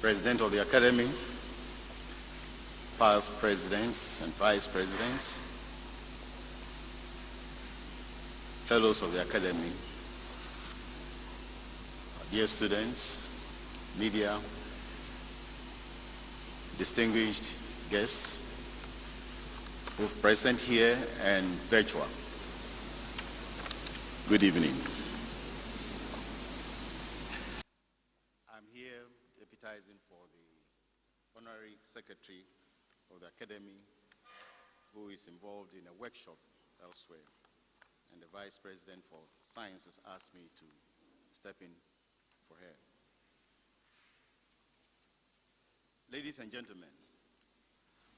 President of the Academy, past presidents and vice presidents, fellows of the Academy, dear students, media, distinguished guests, both present here and virtual. Good evening. I'm here deputizing for the Honorary Secretary of the Academy, who is involved in a workshop elsewhere, and the Vice President for Science has asked me to step in for her. Ladies and gentlemen,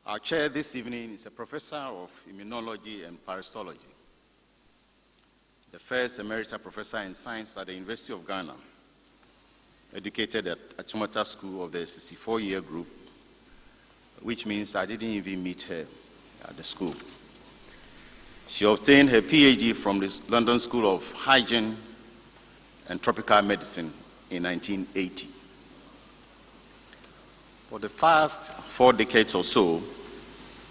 our chair this evening is a professor of immunology and parasitology, the first emerita professor in science at the University of Ghana, educated at Achimota School of the 64-year group, which means I didn't even meet her at the school. She obtained her PhD from the London School of Hygiene and Tropical Medicine in 1980. For the past 4 decades or so,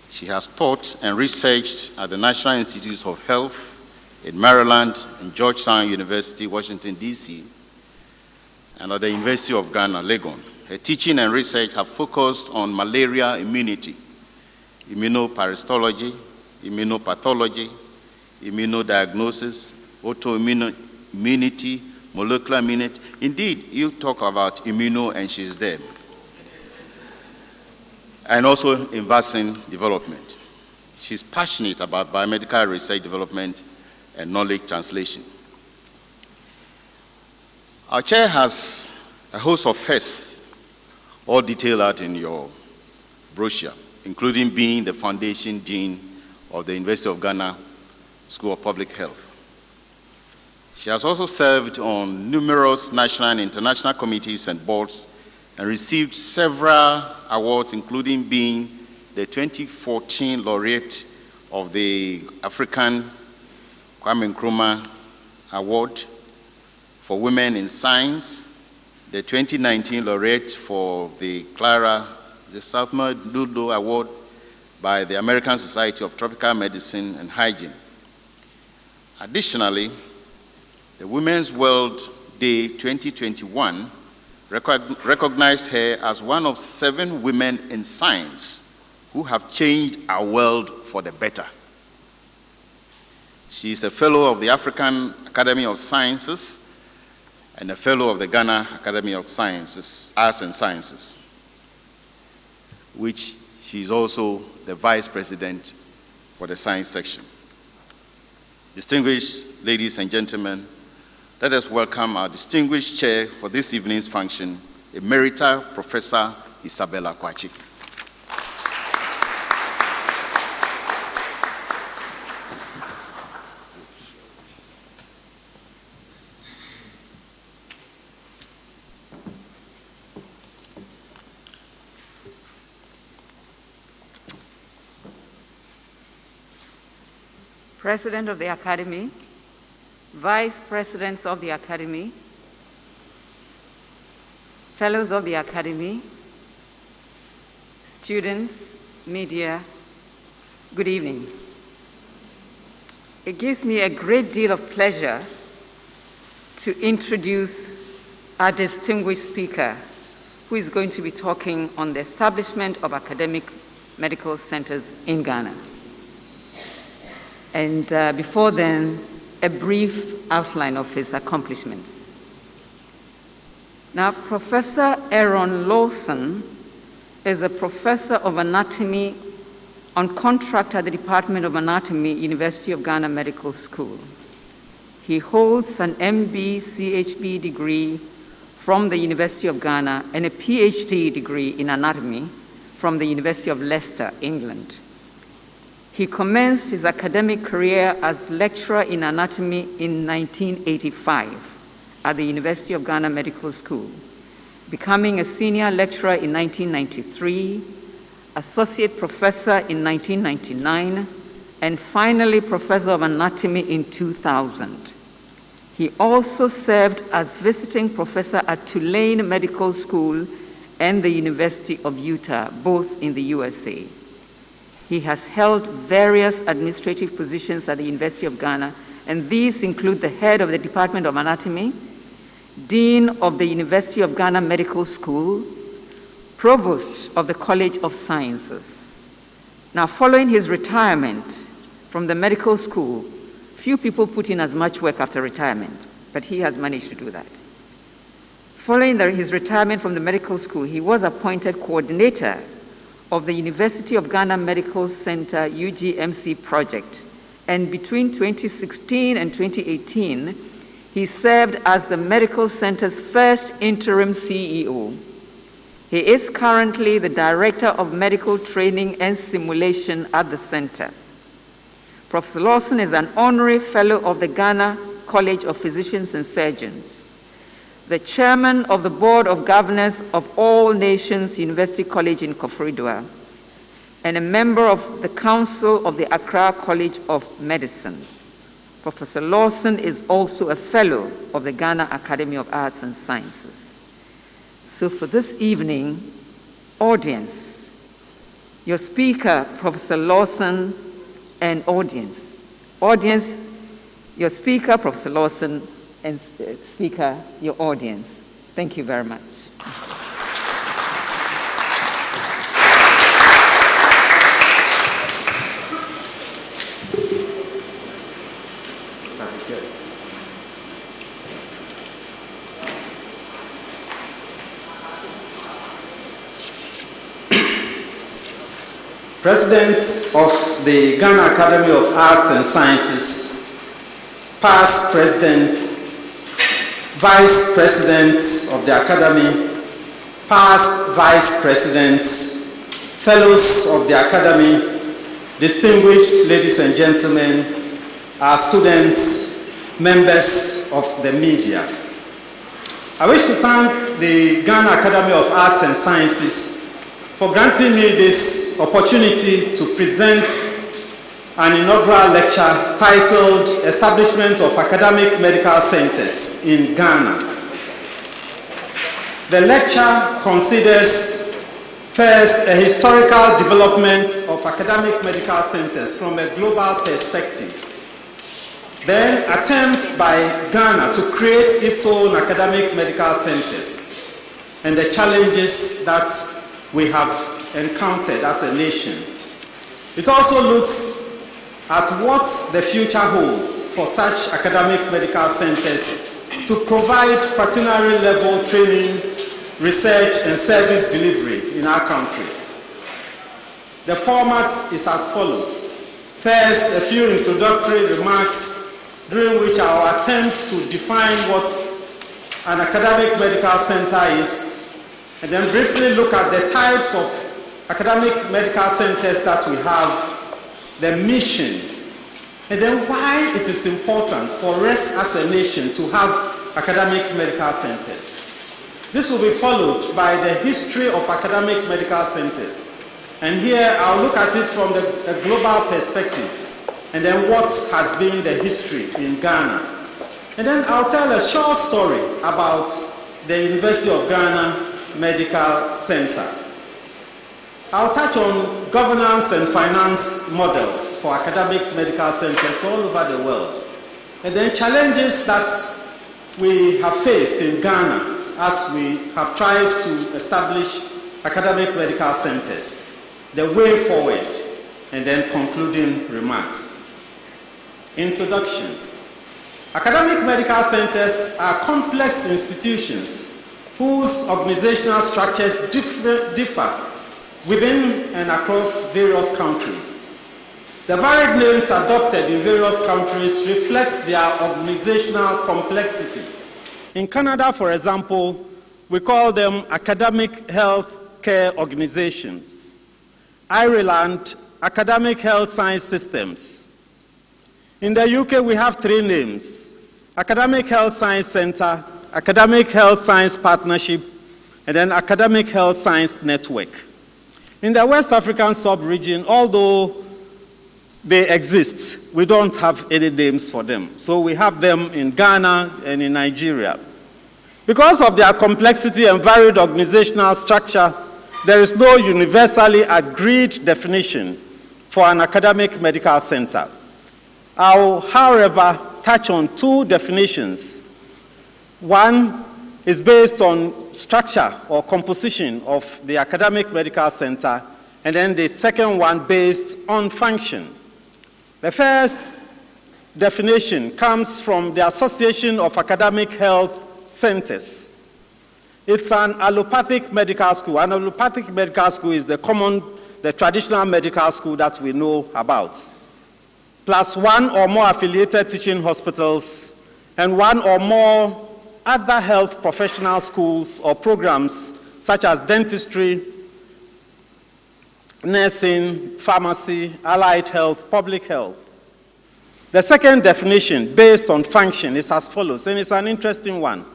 she has taught and researched at the National Institutes of Health in Maryland and Georgetown University, Washington, D.C., and at the University of Ghana, Lagon. Her teaching and research have focused on malaria immunity, immunoparasitology, immunopathology, immunodiagnosis, autoimmunity, molecular immunity. Indeed, you talk about immuno and she's there. And also in vaccine development. She's passionate about biomedical research development and knowledge translation. Our chair has a host of firsts, all detailed out in your brochure, including being the foundation dean of the University of Ghana School of Public Health. She has also served on numerous national and international committees and boards and received several awards, including being the 2014 laureate of the African Kwame Nkrumah Award for Women in Science, the 2019 laureate for the Southmore Ludo Award by the American Society of Tropical Medicine and Hygiene. Additionally, the Women's World Day 2021 recognized her as one of 7 women in science who have changed our world for the better. She is a fellow of the African Academy of Sciences and a fellow of the Ghana Academy of Sciences, Arts and Sciences, which she is also the vice president for the science section. Distinguished ladies and gentlemen, let us welcome our distinguished chair for this evening's function, Emerita Professor Isabella Kwachi. President of the Academy, Vice Presidents of the Academy, Fellows of the Academy, students, media, good evening. It gives me a great deal of pleasure to introduce our distinguished speaker, who is going to be talking on the establishment of academic medical centers in Ghana. And before then, a brief outline of his accomplishments. Now, Professor Aaron Lawson is a professor of anatomy on contract at the Department of Anatomy, University of Ghana Medical School. He holds an MB CHB degree from the University of Ghana and a PhD degree in anatomy from the University of Leicester, England. He commenced his academic career as lecturer in anatomy in 1985 at the University of Ghana Medical School, becoming a senior lecturer in 1993, associate professor in 1999, and finally professor of anatomy in 2000. He also served as visiting professor at Tulane Medical School and the University of Utah, both in the USA. He has held various administrative positions at the University of Ghana, and these include the head of the Department of Anatomy, Dean of the University of Ghana Medical School, Provost of the College of Sciences. Now, following his retirement from the medical school, few people put in as much work after retirement, but he has managed to do that. Following his retirement from the medical school, he was appointed coordinator of the University of Ghana Medical Center UGMC project, and between 2016 and 2018, he served as the medical center's first interim CEO. He is currently the Director of Medical Training and Simulation at the center. Professor Lawson is an honorary fellow of the Ghana College of Physicians and Surgeons, the chairman of the Board of Governors of All Nations University College in Koforidua, and a member of the Council of the Accra College of Medicine. Professor Lawson is also a fellow of the Ghana Academy of Arts and Sciences. So for this evening, audience, your speaker, Professor Lawson, and audience. Audience, your speaker, Professor Lawson, and speaker, your audience. Thank you very much. President of the Ghana Academy of Arts and Sciences, past president, vice presidents of the Academy, past vice presidents, fellows of the Academy, distinguished ladies and gentlemen, our students, members of the media. I wish to thank the Ghana Academy of Arts and Sciences for granting me this opportunity to present an inaugural lecture titled Establishment of Academic Medical Centers in Ghana. The lecture considers first a historical development of academic medical centers from a global perspective, then attempts by Ghana to create its own academic medical centers and the challenges that we have encountered as a nation. It also looks at what the future holds for such academic medical centers to provide quaternary level training, research, and service delivery in our country. The format is as follows. First, a few introductory remarks during which I will attempt to define what an academic medical center is, and then briefly look at the types of academic medical centers that we have, the mission, and then why it is important for us as a nation to have academic medical centers. This will be followed by the history of academic medical centers. And here I'll look at it from a global perspective, and then what has been the history in Ghana. And then I'll tell a short story about the University of Ghana Medical Center. I'll touch on governance and finance models for academic medical centers all over the world, and then challenges that we have faced in Ghana as we have tried to establish academic medical centers, the way forward, and then concluding remarks. Introduction. Academic medical centers are complex institutions whose organizational structures differ within and across various countries. The varied names adopted in various countries reflect their organizational complexity. In Canada, for example, we call them academic health care organizations. Ireland, academic health science systems. In the UK, we have three names: Academic Health Science Center, Academic Health Science Partnership, and then Academic Health Science Network. In the West African sub-region, although they exist, we don't have any names for them. So we have them in Ghana and in Nigeria. Because of their complexity and varied organizational structure, there is no universally agreed definition for an academic medical center. I'll, however, touch on two definitions. One is based on structure or composition of the academic medical center, and then the second one based on function. The first definition comes from the Association of Academic Health Centers. It's an allopathic medical school. An allopathic medical school is the traditional medical school that we know about, plus one or more affiliated teaching hospitals and one or more other health professional schools or programs such as dentistry, nursing, pharmacy, allied health, public health. The second definition, based on function, is as follows, and it's an interesting one.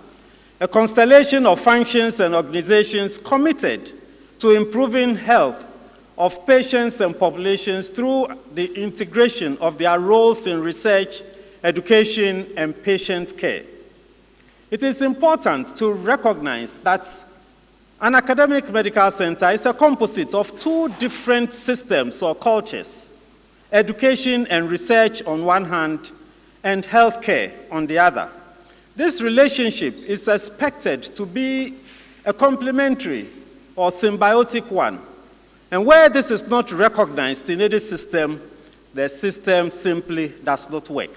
A constellation of functions and organizations committed to improving health of patients and populations through the integration of their roles in research, education, and patient care. It is important to recognize that an academic medical center is a composite of two different systems or cultures, education and research on one hand, and healthcare on the other. This relationship is expected to be a complementary or symbiotic one, and where this is not recognized in any system, the system simply does not work.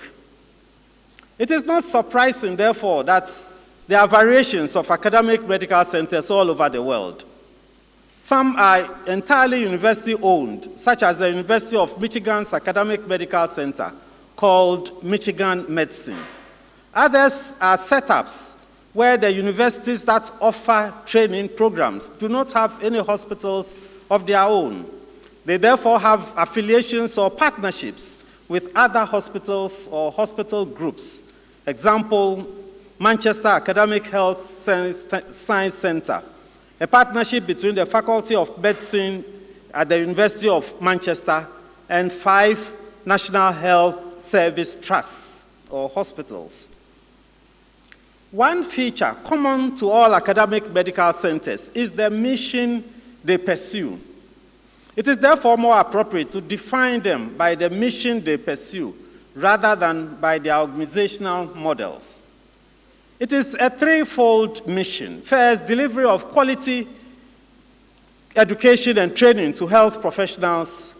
It is not surprising, therefore, that there are variations of academic medical centers all over the world. Some are entirely university-owned, such as the University of Michigan's Academic Medical Center, called Michigan Medicine. Others are setups where the universities that offer training programs do not have any hospitals of their own. They therefore have affiliations or partnerships with other hospitals or hospital groups. Example, Manchester Academic Health Science Center, a partnership between the Faculty of Medicine at the University of Manchester and 5 National Health Service trusts or hospitals. One feature common to all academic medical centers is the mission they pursue. It is therefore more appropriate to define them by the mission they pursue rather than by their organizational models. It is a threefold mission. First, delivery of quality education and training to health professionals,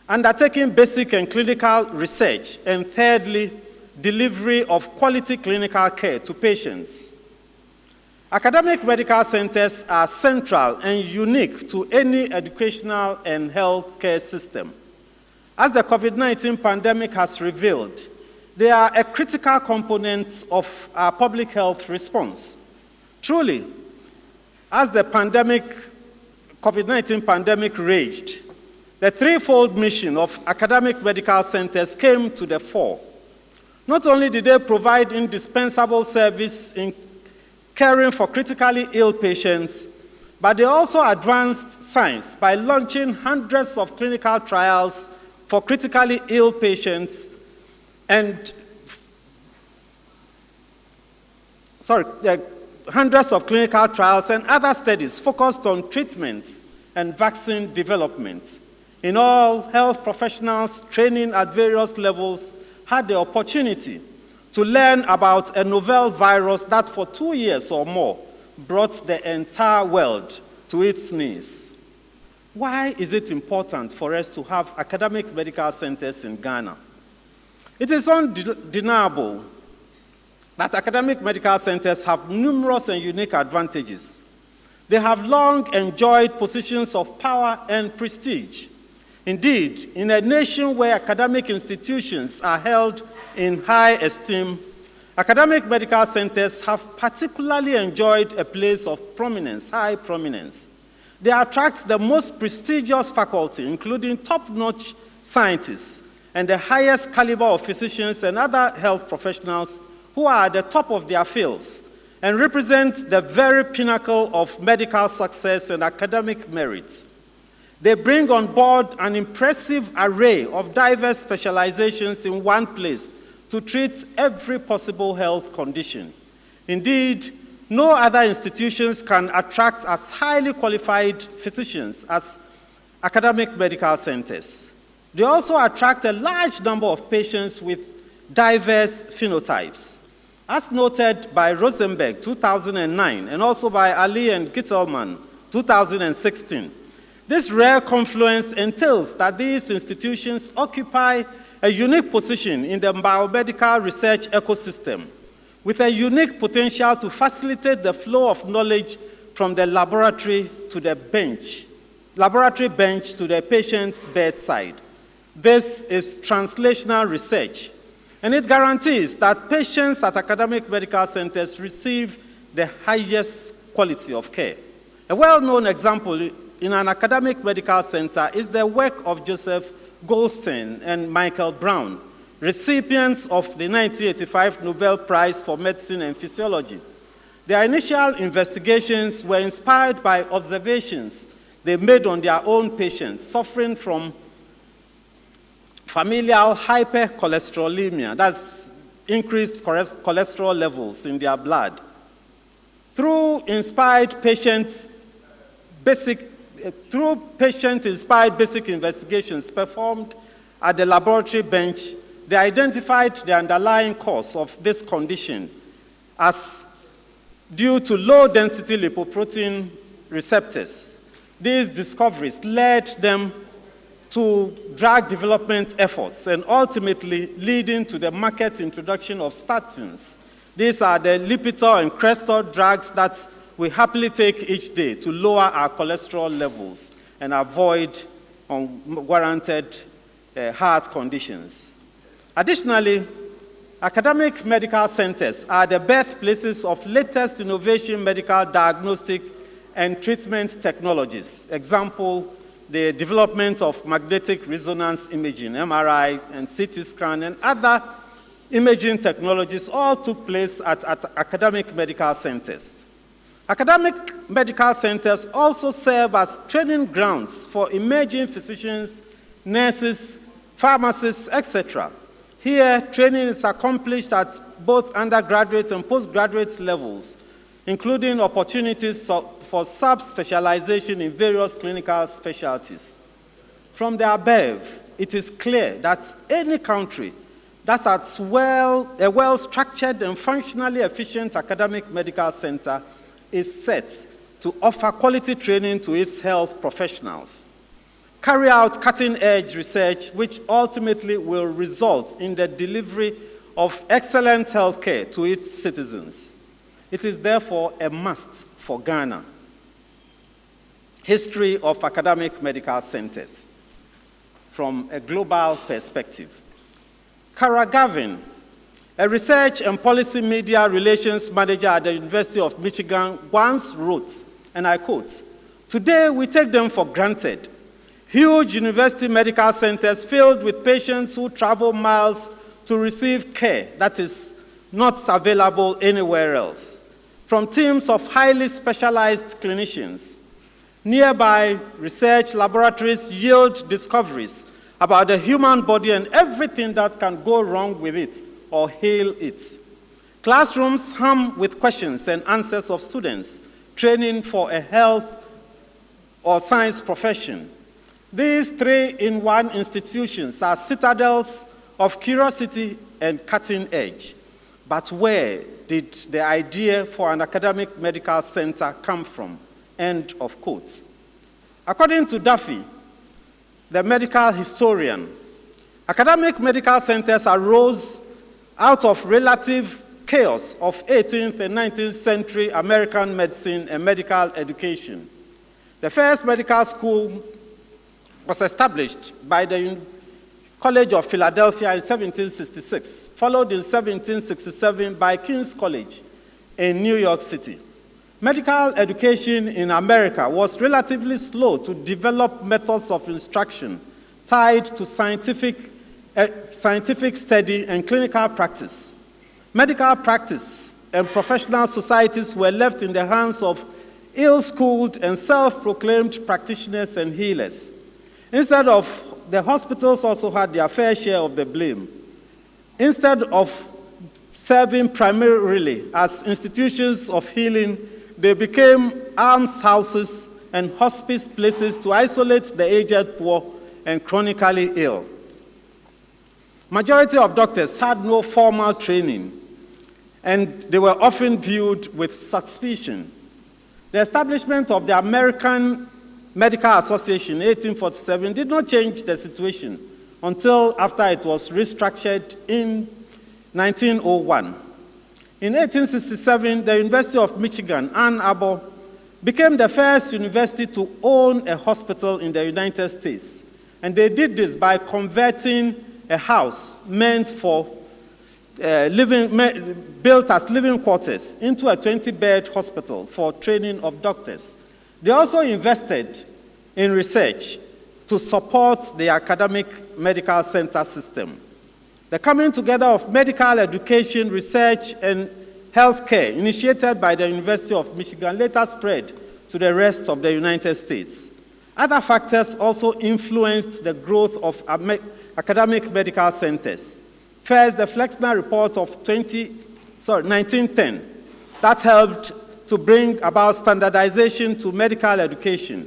undertaking basic and clinical research, and thirdly, delivery of quality clinical care to patients. Academic medical centers are central and unique to any educational and health care system. As the COVID-19 pandemic has revealed, they are a critical component of our public health response. Truly, as the COVID-19 pandemic raged, the threefold mission of academic medical centers came to the fore. Not only did they provide indispensable service in caring for critically ill patients, but they also advanced science by launching hundreds of clinical trials for critically ill patients and hundreds of clinical trials and other studies focused on treatments and vaccine development. In all, health professionals training at various levels had the opportunity to learn about a novel virus that for 2 years or more brought the entire world to its knees. Why is it important for us to have academic medical centers in Ghana? It is undeniable that academic medical centers have numerous and unique advantages. They have long enjoyed positions of power and prestige. Indeed, in a nation where academic institutions are held in high esteem, academic medical centers have particularly enjoyed a place of prominence, high prominence. They attract the most prestigious faculty, including top-notch scientists and the highest caliber of physicians and other health professionals who are at the top of their fields and represent the very pinnacle of medical success and academic merit. They bring on board an impressive array of diverse specializations in one place to treat every possible health condition. Indeed, No other institutions can attract as highly qualified physicians as academic medical centers. They also attract a large number of patients with diverse phenotypes. As noted by Rosenberg, 2009, and also by Ali and Gittelman, 2016, this rare confluence entails that these institutions occupy a unique position in the biomedical research ecosystem, with a unique potential to facilitate the flow of knowledge from the laboratory bench to the patient's bedside. This is translational research, and it guarantees that patients at academic medical centers receive the highest quality of care. A well-known example in an academic medical center is the work of Joseph Goldstein and Michael Brown, recipients of the 1985 Nobel Prize for Medicine and Physiology. Their initial investigations were inspired by observations they made on their own patients suffering from familial hypercholesterolemia, that's increased cholesterol levels in their blood. Through patient-inspired basic investigations performed at the laboratory bench, they identified the underlying cause of this condition as due to low-density lipoprotein receptors. These discoveries led them to drug development efforts and ultimately leading to the market introduction of statins. These are the Lipitor and Crestor drugs that we happily take each day to lower our cholesterol levels and avoid unwarranted heart conditions. Additionally, academic medical centers are the birthplaces of latest innovation medical diagnostic and treatment technologies. Example, the development of magnetic resonance imaging, MRI, and CT scan, and other imaging technologies all took place at academic medical centers. Academic medical centers also serve as training grounds for emerging physicians, nurses, pharmacists, etc. Here, training is accomplished at both undergraduate and postgraduate levels, including opportunities for sub-specialization in various clinical specialties. From the above, it is clear that any country that has a well-structured and functionally efficient academic medical center is set to offer quality training to its health professionals, carry out cutting-edge research, which ultimately will result in the delivery of excellent health care to its citizens. It is therefore a must for Ghana. History of academic medical centers from a global perspective. Kara Gavin, a research and policy media relations manager at the University of Michigan, once wrote, and I quote, "Today we take them for granted. Huge university medical centers filled with patients who travel miles to receive care that is not available anywhere else, from teams of highly specialized clinicians. Nearby research laboratories yield discoveries about the human body and everything that can go wrong with it or heal it. Classrooms hum with questions and answers of students training for a health or science profession. These three-in-one institutions are citadels of curiosity and cutting edge. But where did the idea for an academic medical center come from?" End of quote. According to Duffy, the medical historian, academic medical centers arose out of relative chaos of 18th and 19th century American medicine and medical education. The first medical school was established by the College of Philadelphia in 1766, followed in 1767 by King's College in New York City. Medical education in America was relatively slow to develop methods of instruction tied to scientific study and clinical practice. Medical practice and professional societies were left in the hands of ill-schooled and self-proclaimed practitioners and healers. Instead of, the hospitals also had their fair share of the blame. Instead of serving primarily as institutions of healing, they became almshouses and hospice places to isolate the aged, poor, and chronically ill. Majority of doctors had no formal training, and they were often viewed with suspicion. The establishment of the American Medical Association in 1847 did not change the situation until after it was restructured in 1901. In 1867, the University of Michigan, Ann Arbor, became the first university to own a hospital in the United States. And they did this by converting a house meant for built as living quarters into a 20-bed hospital for training of doctors. They also invested in research to support the academic medical center system. The coming together of medical education, research, and healthcare initiated by the University of Michigan later spread to the rest of the United States. Other factors also influenced the growth of academic medical centers. First, the Flexner Report of 1910 that helped to bring about standardization to medical education.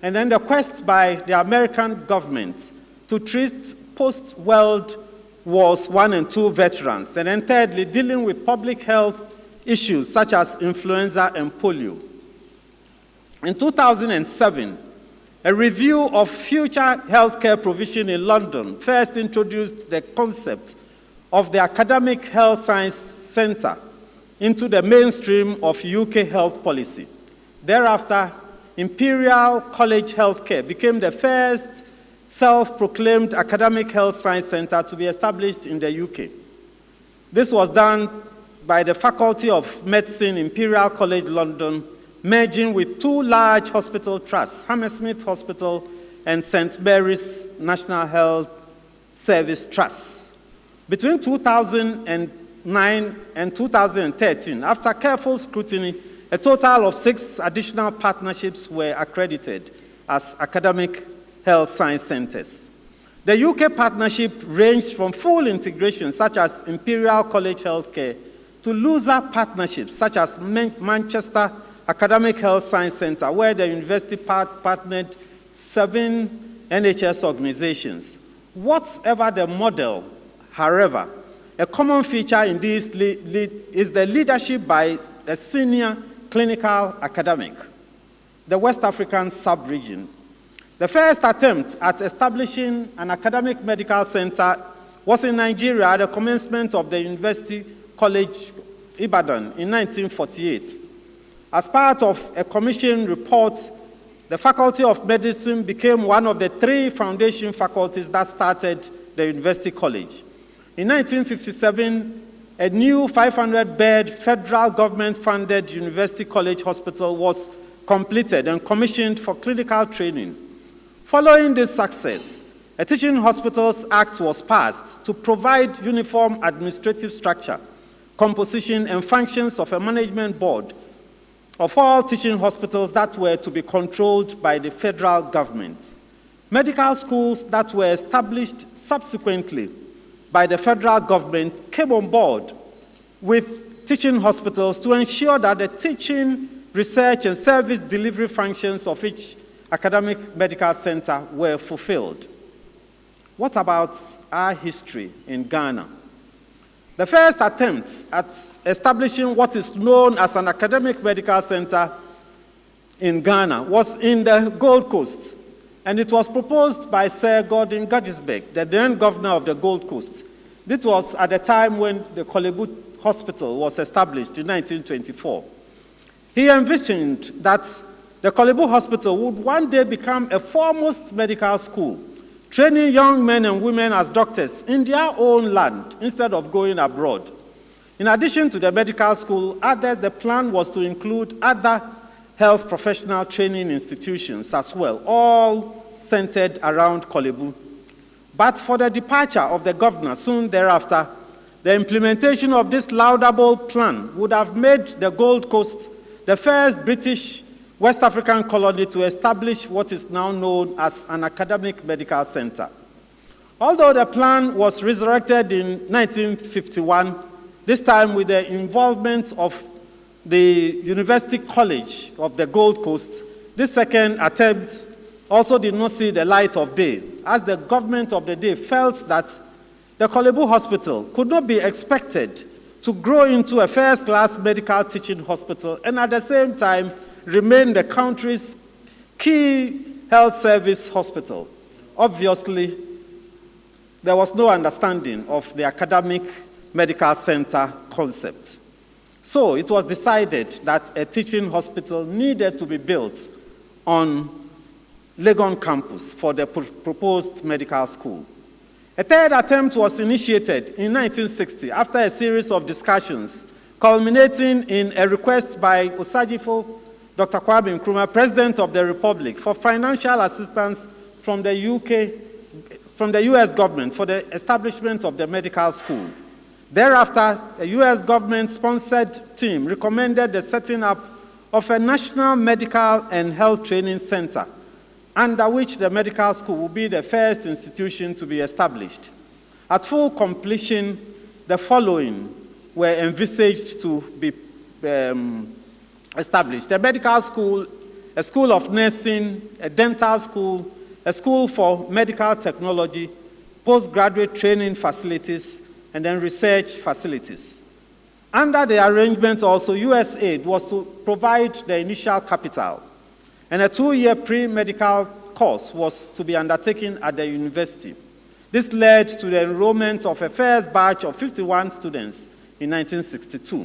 And then the quest by the American government to treat post-World Wars I and II veterans. And then thirdly, dealing with public health issues such as influenza and polio. In 2007, a review of future healthcare provision in London first introduced the concept of the Academic Health Science Centre into the mainstream of UK health policy. Thereafter, Imperial College Healthcare became the first self-proclaimed academic health science centre to be established in the UK. This was done by the Faculty of Medicine, Imperial College London, merging with two large hospital trusts, Hammersmith Hospital and St. Mary's National Health Service Trust. Between 2009 and 2013, after careful scrutiny, a total of 6 additional partnerships were accredited as academic health science centers. The UK partnership ranged from full integration, such as Imperial College Healthcare, to looser partnerships, such as Manchester Academic Health Science Centre, where the university partnered 7 NHS organizations. Whatever the model, however, a common feature in this is the leadership by a senior clinical academic, the West African sub-region. The first attempt at establishing an academic medical center was in Nigeria at the commencement of the University College Ibadan in 1948. As part of a commission report, the Faculty of Medicine became one of the 3 foundation faculties that started the University College. In 1957, a new 500-bed federal government-funded University College Hospital was completed and commissioned for clinical training. Following this success, a Teaching Hospitals Act was passed to provide uniform administrative structure, composition, and functions of a management board of all teaching hospitals that were to be controlled by the federal government. Medical schools that were established subsequently by the federal government came on board with teaching hospitals to ensure that the teaching, research, and service delivery functions of each academic medical center were fulfilled. What about our history in Ghana? The first attempt at establishing what is known as an academic medical center in Ghana was in the Gold Coast, and it was proposed by Sir Gordon Guggisberg, the then governor of the Gold Coast. This was at the time when the Kolebu Hospital was established in 1924. He envisioned that the Kolebu Hospital would one day become a foremost medical school, training young men and women as doctors in their own land instead of going abroad. In addition to the medical school, the plan was to include other health professional training institutions as well, all centered around Kolebu. But for the departure of the governor soon thereafter, the implementation of this laudable plan would have made the Gold Coast the first British West African colony to establish what is now known as an academic medical center. Although the plan was resurrected in 1951, this time with the involvement of the University College of the Gold Coast. This second attempt also did not see the light of day, as the government of the day felt that the Kolebu Hospital could not be expected to grow into a first-class medical teaching hospital and at the same time remain the country's key health service hospital. Obviously, there was no understanding of the academic medical center concept. So it was decided that a teaching hospital needed to be built on Lagon campus for the proposed medical school. A third attempt was initiated in 1960 after a series of discussions, culminating in a request by Osajifo Dr. Kwame Nkrumah, President of the Republic, for financial assistance from the US government for the establishment of the medical school. Thereafter, a US government-sponsored team recommended the setting up of a national medical and health training center, under which the medical school will be the first institution to be established. At full completion, the following were envisaged to be established: a medical school, a school of nursing, a dental school, a school for medical technology, postgraduate training facilities, and then research facilities. Under the arrangement also, US aid was to provide the initial capital, and a 2-year pre-medical course was to be undertaken at the university. This led to the enrollment of a first batch of 51 students in 1962.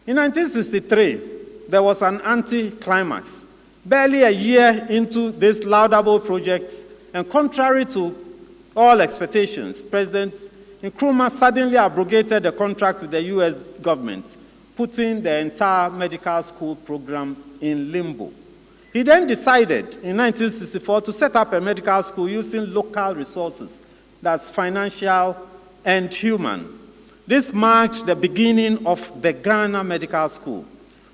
In 1963, there was an anti-climax. Barely a year into this laudable project, and contrary to all expectations, President Nkrumah suddenly abrogated the contract with the US government, putting the entire medical school program in limbo. He then decided in 1964 to set up a medical school using local resources, that's financial and human. This marked the beginning of the Ghana Medical School,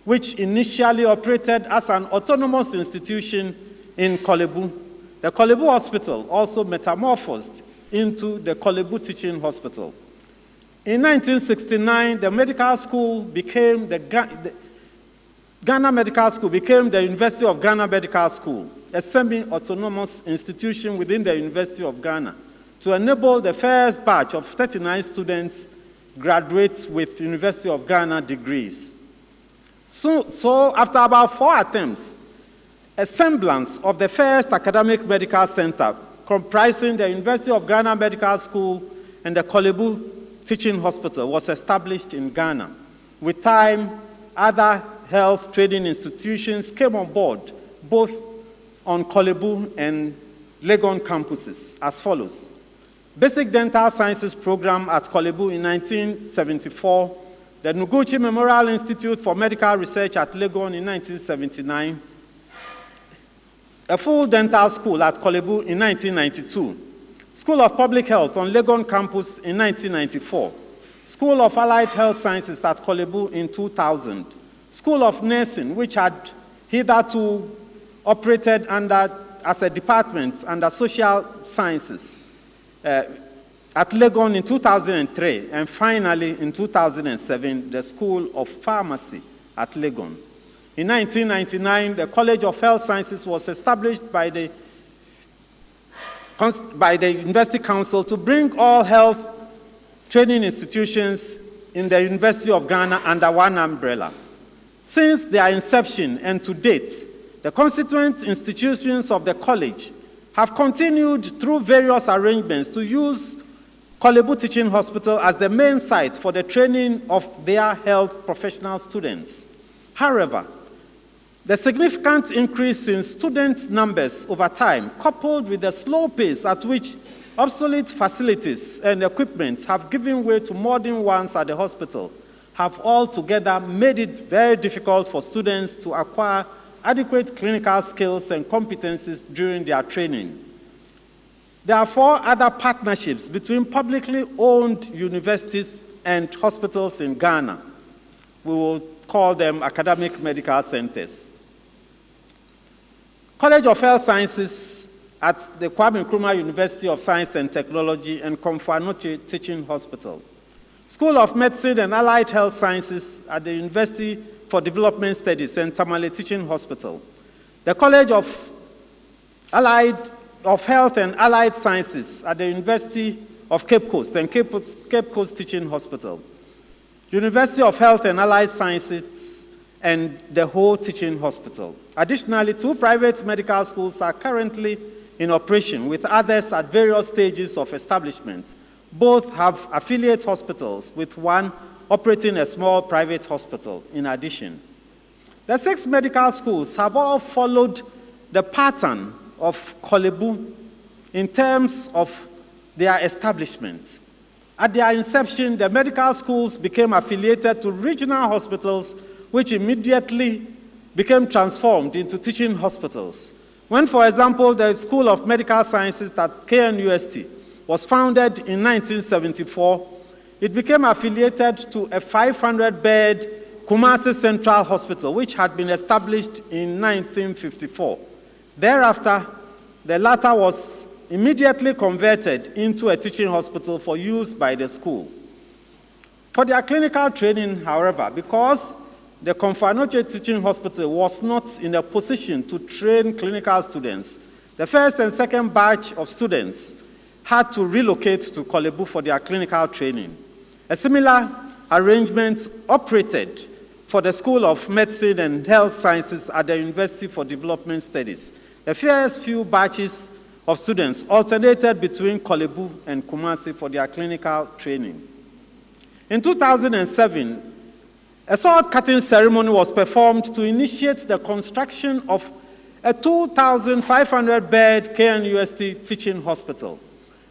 which initially operated as an autonomous institution in Kolebu. The Kolebu Hospital also metamorphosed into the Kolebu Teaching Hospital. In 1969, the medical school became the Ghana Medical School became the University of Ghana Medical School, a semi-autonomous institution within the University of Ghana, to enable the first batch of 39 students graduate with University of Ghana degrees. So after about 4 attempts, a semblance of the first academic medical center comprising the University of Ghana Medical School and the Kolebu Teaching Hospital was established in Ghana. With time, other health training institutions came on board, both on Kolebu and Lagon campuses, as follows: Basic Dental Sciences Program at Kolebu in 1974, the Noguchi Memorial Institute for Medical Research at Lagon in 1979, a full dental school at Kolebu in 1992, School of Public Health on Lagon campus in 1994, School of Allied Health Sciences at Kolebu in 2000, School of Nursing, which had hitherto operated as a department under Social Sciences at Lagon in 2003, and finally in 2007, the School of Pharmacy at Lagon. In 1999, the College of Health Sciences was established by the University Council to bring all health training institutions in the University of Ghana under one umbrella. Since their inception and to date, the constituent institutions of the college have continued through various arrangements to use Kolebu Teaching Hospital as the main site for the training of their health professional students. However, the significant increase in student numbers over time, coupled with the slow pace at which obsolete facilities and equipment have given way to modern ones at the hospital, have altogether made it very difficult for students to acquire adequate clinical skills and competencies during their training. There are 4 other partnerships between publicly owned universities and hospitals in Ghana. We will call them academic medical centers. College of Health Sciences at the Kwame Nkrumah University of Science and Technology and Komfo Anokye Teaching Hospital. School of Medicine and Allied Health Sciences at the University for Development Studies and Tamale Teaching Hospital. The College of Health and Allied Sciences at the University of Cape Coast and Cape Coast Teaching Hospital. University of Health and Allied Sciences and the Whole Teaching Hospital. Additionally, 2 private medical schools are currently in operation, with others at various stages of establishment. Both have affiliate hospitals, with one operating a small private hospital in addition. The 6 medical schools have all followed the pattern of Kolebu in terms of their establishment. At their inception, the medical schools became affiliated to regional hospitals, which immediately became transformed into teaching hospitals. When, for example, the School of Medical Sciences at KNUST was founded in 1974, it became affiliated to a 500-bed Kumasi Central Hospital, which had been established in 1954. Thereafter, the latter was immediately converted into a teaching hospital for use by the school. For their clinical training, however, because the Komfanoche Teaching Hospital was not in a position to train clinical students, the first and second batch of students had to relocate to Kolebu for their clinical training. A similar arrangement operated for the School of Medicine and Health Sciences at the University for Development Studies. The first few batches of students alternated between Kolebu and Kumasi for their clinical training. In 2007, a sword cutting ceremony was performed to initiate the construction of a 2,500-bed KNUST teaching hospital.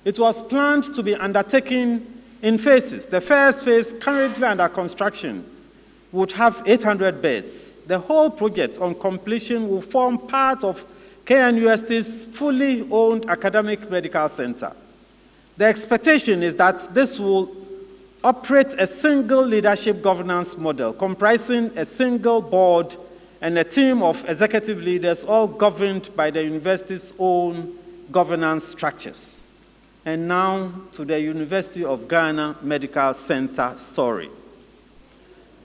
It was planned to be undertaken in phases. The first phase, currently under construction, would have 800 beds. The whole project on completion will form part of KNUST's fully owned academic medical center. The expectation is that this will operate a single leadership governance model comprising a single board and a team of executive leaders, all governed by the university's own governance structures. And now to the University of Ghana Medical Center story.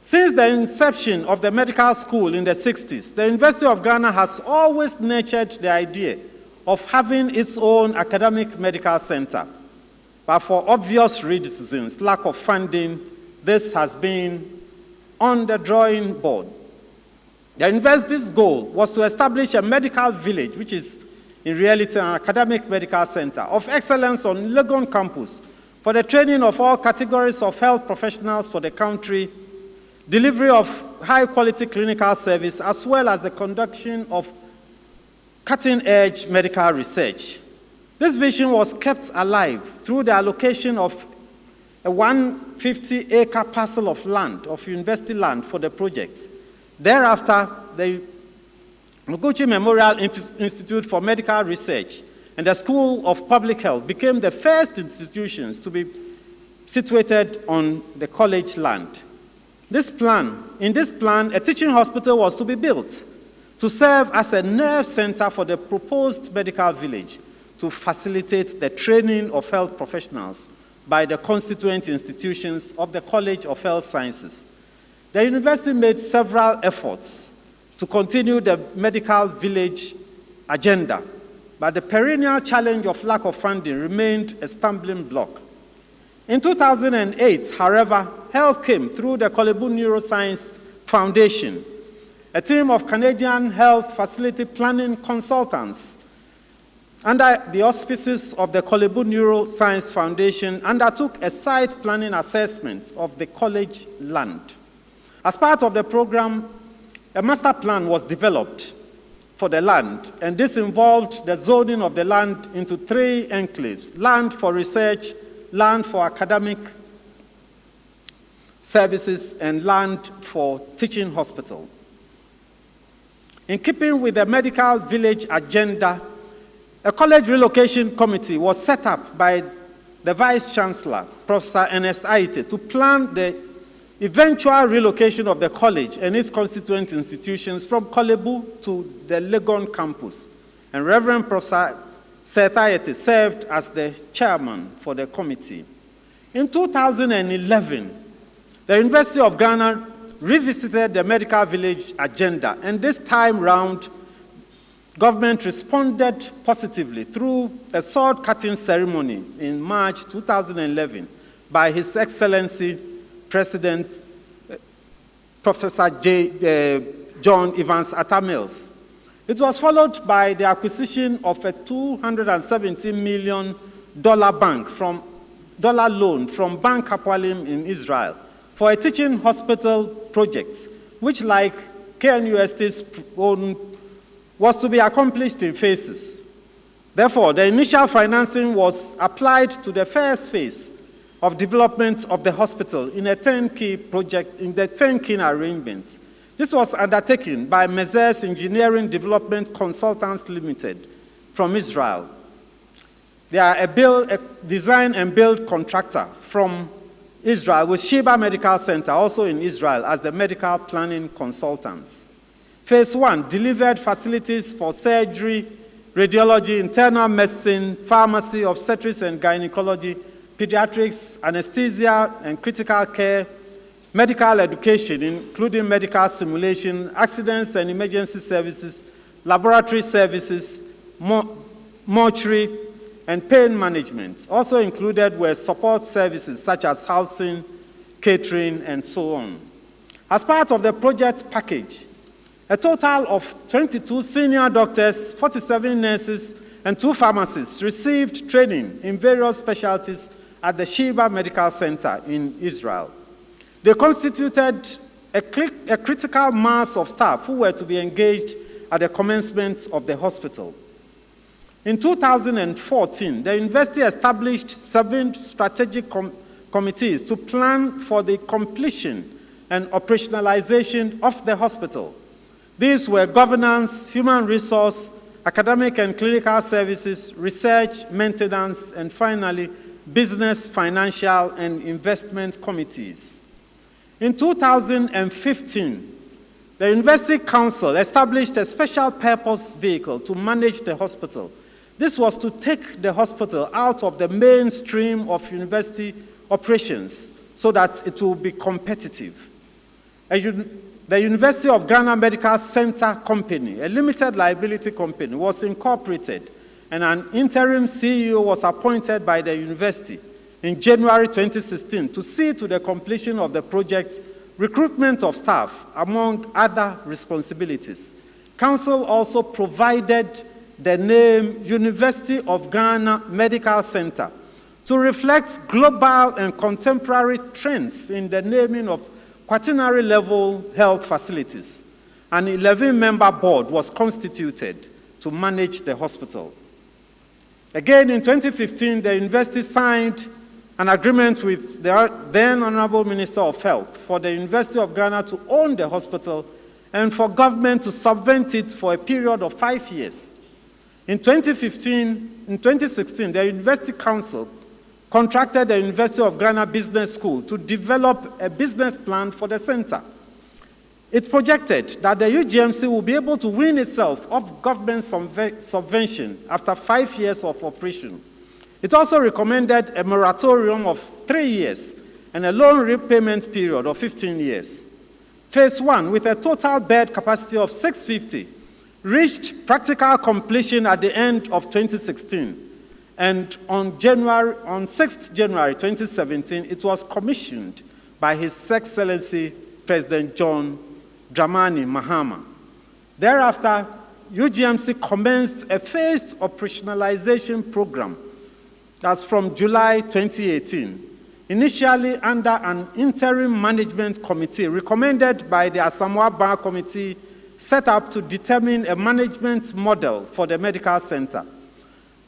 Since the inception of the medical school in the 60s, the University of Ghana has always nurtured the idea of having its own academic medical center. But for obvious reasons, lack of funding, this has been on the drawing board. The university's goal was to establish a medical village, which is in reality an academic medical center of excellence on Lagon campus for the training of all categories of health professionals for the country, delivery of high-quality clinical service, as well as the conduction of cutting-edge medical research. This vision was kept alive through the allocation of a 150-acre parcel of land, of university land, for the project. Thereafter, the Noguchi Memorial Institute for Medical Research and the School of Public Health became the first institutions to be situated on the college land. In this plan, a teaching hospital was to be built to serve as a nerve center for the proposed medical village, to facilitate the training of health professionals by the constituent institutions of the College of Health Sciences. The university made several efforts to continue the medical village agenda, but the perennial challenge of lack of funding remained a stumbling block. In 2008, however, help came through the Kolebu Neuroscience Foundation, a team of Canadian health facility planning consultants under the auspices of the Kolebu Neuroscience Foundation undertook a site planning assessment of the college land. As part of the program, a master plan was developed for the land, and this involved the zoning of the land into 3 enclaves: land for research, land for academic services, and land for teaching hospital. In keeping with the medical village agenda, a college relocation committee was set up by the Vice Chancellor, Professor Ernest Aite, to plan the eventual relocation of the college and its constituent institutions from Kolebu to the Lagon campus. And Reverend Professor Seth Aite served as the chairman for the committee. In 2011, the University of Ghana revisited the medical village agenda, and this time round, government responded positively through a sword-cutting ceremony in March 2011 by His Excellency President Professor John Evans Atta Mills. It was followed by the acquisition of a $270 million dollar loan from Bank Hapoalim in Israel for a teaching hospital project, which, like KNUST's own, was to be accomplished in phases. Therefore, the initial financing was applied to the first phase of development of the hospital in a turnkey project, in the turnkey arrangement. This was undertaken by Mezes Engineering Development Consultants Limited from Israel. They are a design and build contractor from Israel, with Sheba Medical Center also in Israel as the medical planning consultants. Phase 1 delivered facilities for surgery, radiology, internal medicine, pharmacy, obstetrics and gynecology, pediatrics, anesthesia and critical care, medical education, including medical simulation, accidents and emergency services, laboratory services, mortuary, and pain management. Also included were support services such as housing, catering, and so on. As part of the project package, a total of 22 senior doctors, 47 nurses, and 2 pharmacists received training in various specialties at the Sheba Medical Center in Israel. They constituted a critical mass of staff who were to be engaged at the commencement of the hospital. In 2014, the university established 7 strategic committees to plan for the completion and operationalization of the hospital. These were governance, human resource, academic and clinical services, research, maintenance, and finally, business, financial, and investment committees. In 2015, the University Council established a special purpose vehicle to manage the hospital. This was to take the hospital out of the mainstream of university operations so that it will be competitive. The University of Ghana Medical Center Company, a limited liability company, was incorporated, and an interim CEO was appointed by the university in January 2016 to see to the completion of the project, recruitment of staff, among other responsibilities. Council also provided the name University of Ghana Medical Center to reflect global and contemporary trends in the naming of quaternary level health facilities. An 11-member board was constituted to manage the hospital. Again, in 2015, the university signed an agreement with the then Honorable Minister of Health for the University of Ghana to own the hospital and for government to subvent it for a period of 5 years. In 2016, the University Council contracted the University of Ghana Business School to develop a business plan for the center. It projected that the UGMC will be able to wean itself of government subvention after 5 years of operation. It also recommended a moratorium of 3 years and a loan repayment period of 15 years. Phase 1, with a total bed capacity of 650, reached practical completion at the end of 2016. And on 6th January 2017, it was commissioned by His Excellency President John Dramani Mahama. Thereafter, UGMC commenced a phased operationalization program. That's from July 2018, initially under an interim management committee recommended by the Asamoah Bar Committee, set up to determine a management model for the medical center.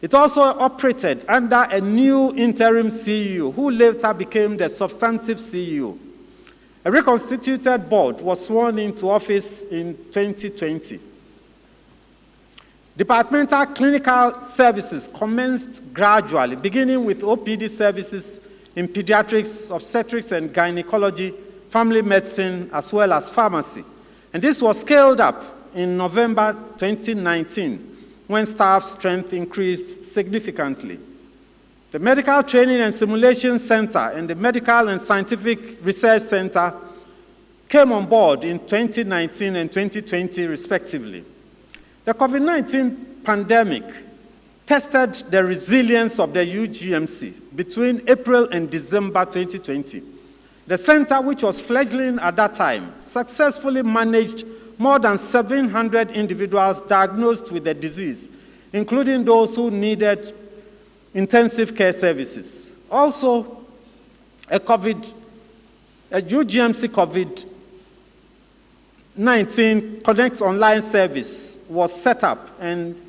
It also operated under a new interim CEO, who later became the substantive CEO. A reconstituted board was sworn into office in 2020. Departmental clinical services commenced gradually, beginning with OPD services in pediatrics, obstetrics and gynecology, family medicine, as well as pharmacy. And this was scaled up in November 2019, when staff strength increased significantly. The Medical Training and Simulation Center and the Medical and Scientific Research Center came on board in 2019 and 2020, respectively. The COVID-19 pandemic tested the resilience of the UGMC between April and December 2020. The center, which was fledgling at that time, successfully managed more than 700 individuals diagnosed with the disease, including those who needed intensive care services. Also, a UGMC COVID-19 Connect online service was set up, and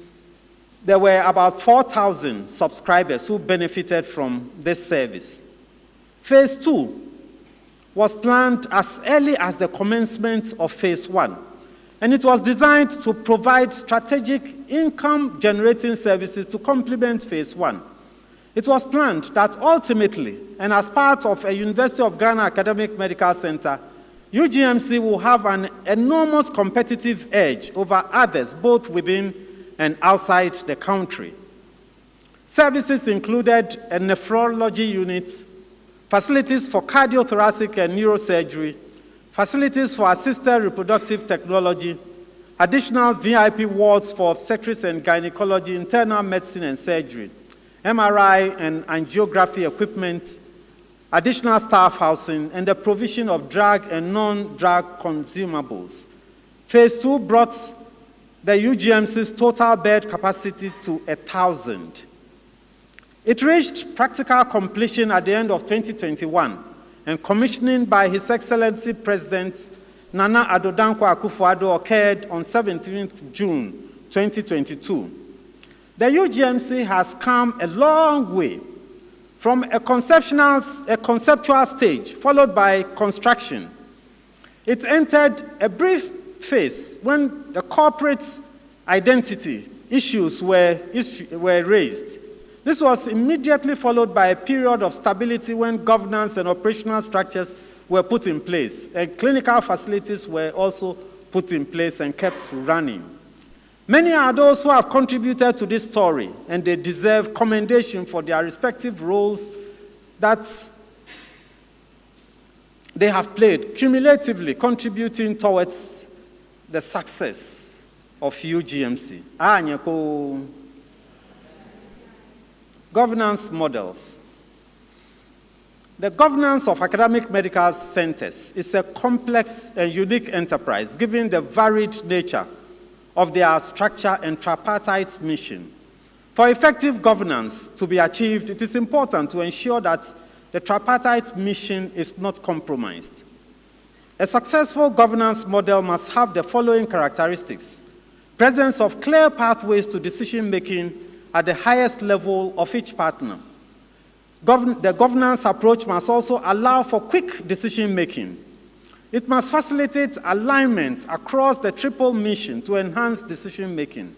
there were about 4,000 subscribers who benefited from this service. Phase 2 was planned as early as the commencement of Phase 1, and it was designed to provide strategic income-generating services to complement Phase 1. It was planned that ultimately, and as part of a University of Ghana Academic Medical Center, UGMC will have an enormous competitive edge over others, both within and outside the country. Services included a nephrology unit, facilities for cardiothoracic and neurosurgery, facilities for assisted reproductive technology, additional VIP wards for obstetrics and gynecology, internal medicine and surgery, MRI and angiography equipment, additional staff housing, and the provision of drug and non-drug consumables. Phase 2 brought the UGMC's total bed capacity to 1,000. It reached practical completion at the end of 2021, and commissioning by His Excellency President Nana Addo Dankwa Akufo-Addo occurred on 17th June 2022. The UGMC has come a long way from a conceptual stage followed by construction. It entered a brief phase when the corporate identity issues were raised. This was immediately followed by a period of stability when governance and operational structures were put in place, and clinical facilities were also put in place and kept running. Many are those who have contributed to this story, and they deserve commendation for their respective roles that they have played, cumulatively contributing towards the success of UGMC. Governance models. The governance of academic medical centers is a complex and unique enterprise, given the varied nature of their structure and tripartite mission. For effective governance to be achieved, it is important to ensure that the tripartite mission is not compromised. A successful governance model must have the following characteristics: presence of clear pathways to decision-making at the highest level of each partner. The governance approach must also allow for quick decision-making. It must facilitate alignment across the triple mission to enhance decision-making.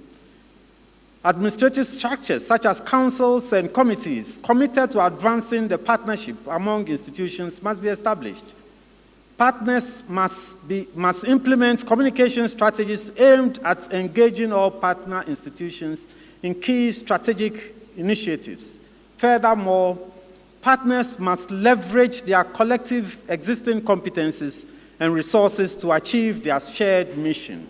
Administrative structures such as councils and committees committed to advancing the partnership among institutions must be established. Partners must implement communication strategies aimed at engaging all partner institutions in key strategic initiatives. Furthermore, partners must leverage their collective existing competencies and resources to achieve their shared mission.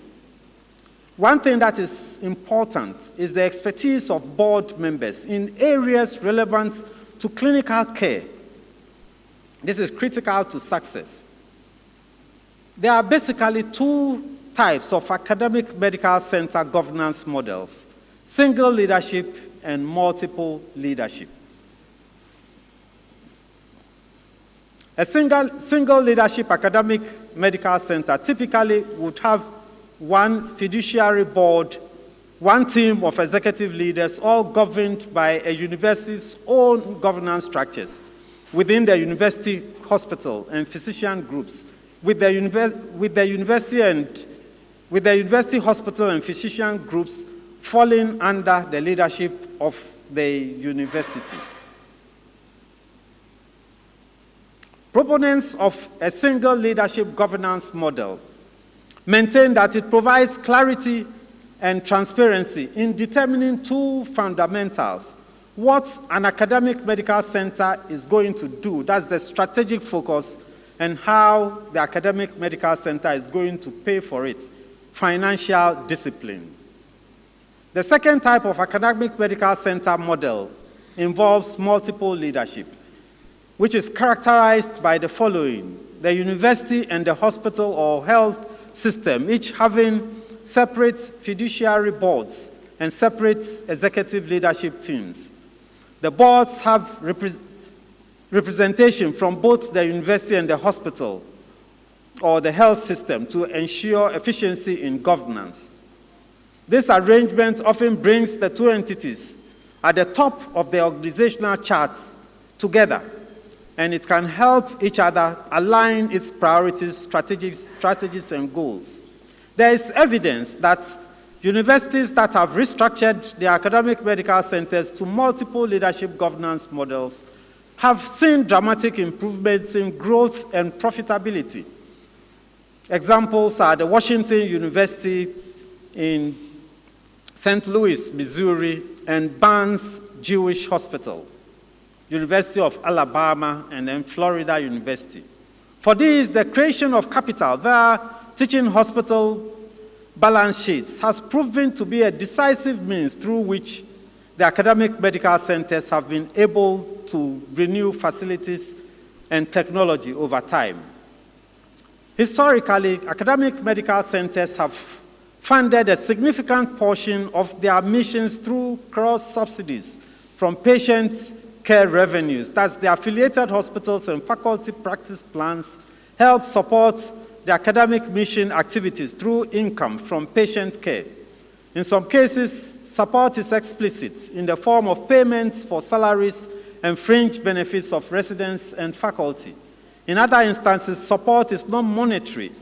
One thing that is important is the expertise of board members in areas relevant to clinical care. This is critical to success. There are basically two types of academic medical center governance models: single leadership and multiple leadership. A single leadership academic medical center typically would have one fiduciary board, one team of executive leaders, all governed by a university's own governance structures within the university hospital and physician groups, with the university hospital and physician groups falling under the leadership of the university. Proponents of a single leadership governance model maintain that it provides clarity and transparency in determining two fundamentals. what an academic medical center is going to do. That's the strategic focus, and how the academic medical center is going to pay for it. Financial discipline. The second type of academic medical center model involves multiple leadership, which is characterized by the following: the university and the hospital or health system, each having separate fiduciary boards and separate executive leadership teams. The boards have representation from both the university and the hospital or the health system to ensure efficiency in governance. This arrangement often brings the two entities at the top of the organizational chart together, and it can help each other align its priorities, strategies, and goals. There is evidence that universities that have restructured their academic medical centers to multiple leadership governance models have seen dramatic improvements in growth and profitability. Examples are the Washington University in St. Louis, Missouri, and Barnes Jewish Hospital, University of Alabama, and then Florida University. For these, the creation of capital via teaching hospital balance sheets has proven to be a decisive means through which the academic medical centers have been able to renew facilities and technology over time. Historically, academic medical centers have funded a significant portion of their missions through cross-subsidies from patient care revenues. That's the affiliated hospitals and faculty practice plans help support the academic mission activities through income from patient care. In some cases, support is explicit in the form of payments for salaries and fringe benefits of residents and faculty. In other instances, support is not monetary,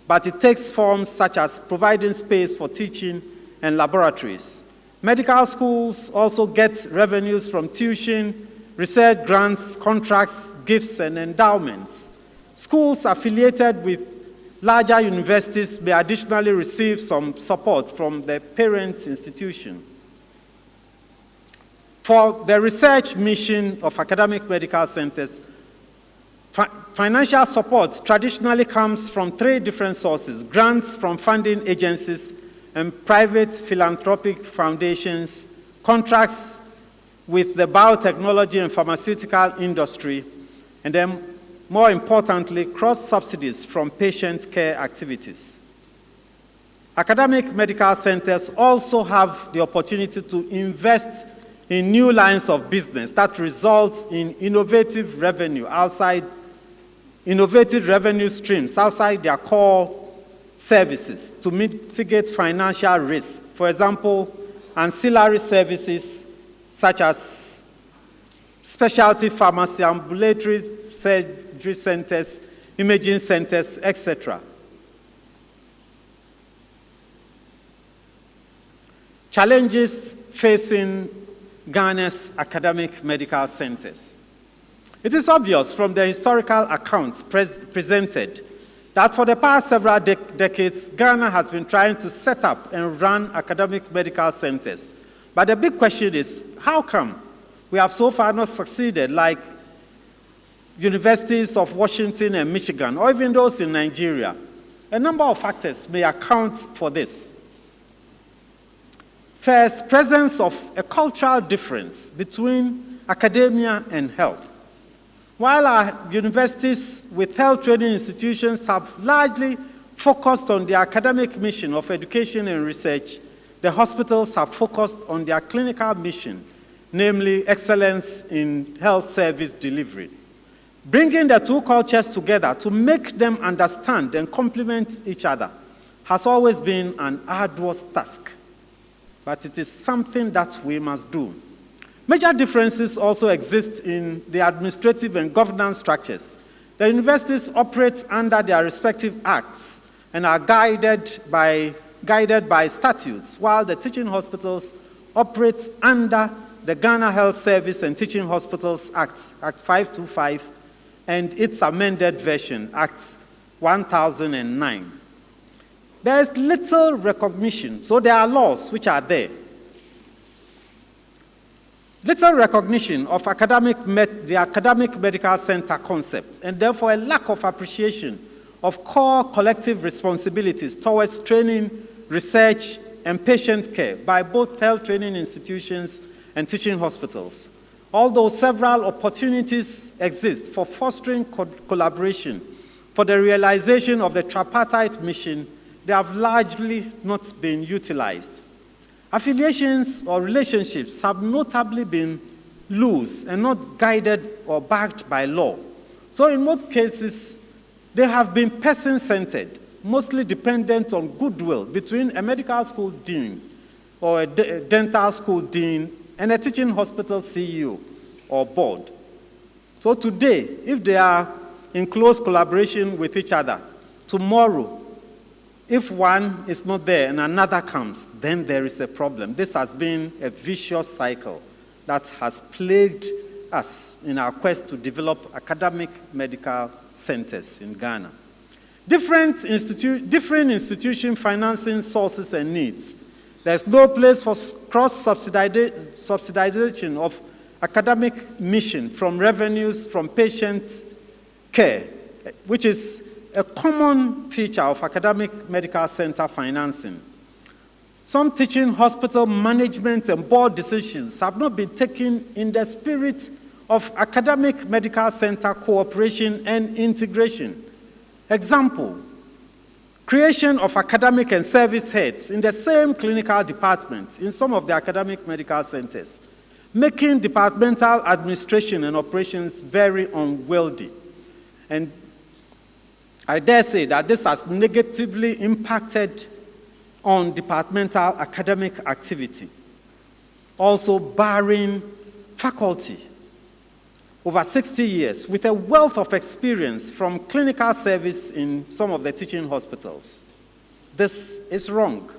but it takes forms such as providing space for teaching and laboratories. Medical schools also get revenues from tuition, research grants, contracts, gifts, and endowments. Schools affiliated with larger universities may additionally receive some support from the parent institution. For the research mission of academic medical centers, financial support traditionally comes from three different sources: grants from funding agencies and private philanthropic foundations, contracts with the biotechnology and pharmaceutical industry, and then, more importantly, cross-subsidies from patient care activities. Academic medical centers also have the opportunity to invest in new lines of business that results in innovative revenue streams outside their core services to mitigate financial risk. For example, ancillary services such as specialty pharmacy, ambulatory surgery centers, imaging centers, etc. Challenges facing Ghana's academic medical centers. It is obvious from the historical accounts presented that for the past several decades, Ghana has been trying to set up and run academic medical centers. But the big question is, how come we have so far not succeeded, like universities of Washington and Michigan, or even those in Nigeria? A number of factors may account for this. First, presence of a cultural difference between academia and health. While our universities with health training institutions have largely focused on their academic mission of education and research, the hospitals have focused on their clinical mission, namely excellence in health service delivery. Bringing the two cultures together to make them understand and complement each other has always been an arduous task, but it is something that we must do. Major differences also exist in the administrative and governance structures. The universities operate under their respective acts and are guided by statutes, while the teaching hospitals operate under the Ghana Health Service and Teaching Hospitals Act, Act 525, and its amended version, Act 1009. There is little recognition, so there are laws which are there. Little recognition of the academic medical center concept, and therefore a lack of appreciation of core collective responsibilities towards training, research, and patient care by both health training institutions and teaching hospitals. Although several opportunities exist for fostering collaboration for the realization of the tripartite mission, they have largely not been utilized. Affiliations or relationships have notably been loose and not guided or backed by law. So in most cases, they have been person-centered, mostly dependent on goodwill between a medical school dean or a dental school dean and a teaching hospital CEO or board. So today, if they are in close collaboration with each other, tomorrow, if one is not there and another comes, then there is a problem. This has been a vicious cycle that has plagued us in our quest to develop academic medical centers in Ghana. Different institution financing sources and needs. There's no place for cross-subsidization of academic mission from revenues from patient care, which is a common feature of academic medical center financing. Some teaching hospital management and board decisions have not been taken in the spirit of academic medical center cooperation and integration. Example, creation of academic and service heads in the same clinical department in some of the academic medical centers, making departmental administration and operations very unwieldy. And I dare say that this has negatively impacted on departmental academic activity. Also barring faculty over 60 years with a wealth of experience from clinical service in some of the teaching hospitals. This is wrong.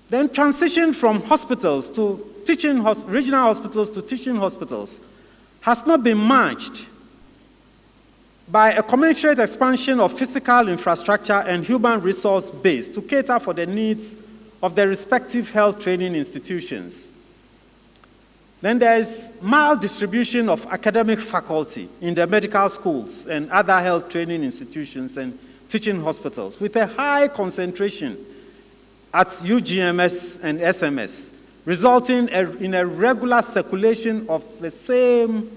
Then transition from hospitals to regional hospitals to teaching hospitals has not been matched by a commensurate expansion of physical infrastructure and human resource base to cater for the needs of the respective health training institutions. Then there is maldistribution of academic faculty in the medical schools and other health training institutions and teaching hospitals with a high concentration at UGMS and SMS, resulting in a regular circulation of the same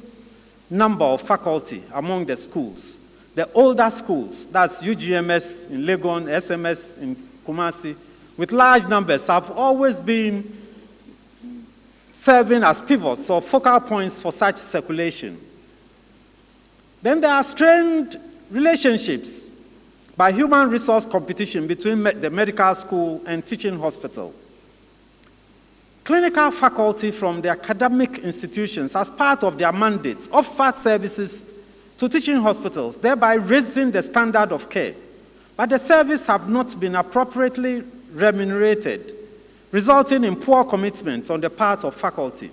number of faculty among the schools. The older schools, that's UGMS in Lagon, SMS in Kumasi, with large numbers have always been serving as pivots or focal points for such circulation. Then there are strained relationships by human resource competition between the medical school and teaching hospital. Clinical faculty from the academic institutions, as part of their mandates, offer services to teaching hospitals, thereby raising the standard of care. But the service have not been appropriately remunerated, resulting in poor commitment on the part of faculty.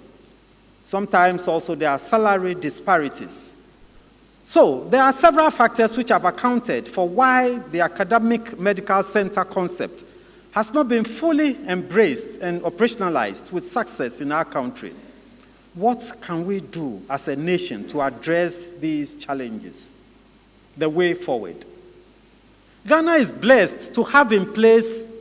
Sometimes also there are salary disparities. So there are several factors which have accounted for why the academic medical center concept has not been fully embraced and operationalized with success in our country. What can we do as a nation to address these challenges? The way forward. Ghana is blessed to have in place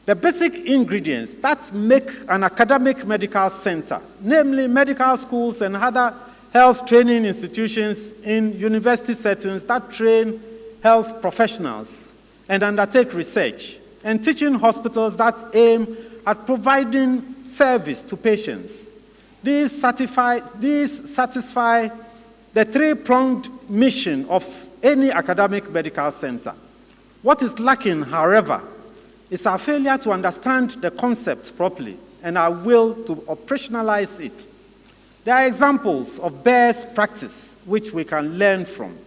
the basic ingredients that make an academic medical center, namely medical schools and other health training institutions in university settings that train health professionals and undertake research, and teaching hospitals that aim at providing service to patients. These satisfy the three-pronged mission of any academic medical center. What is lacking, however, is our failure to understand the concept properly and our will to operationalize it. There are examples of best practice which we can learn from.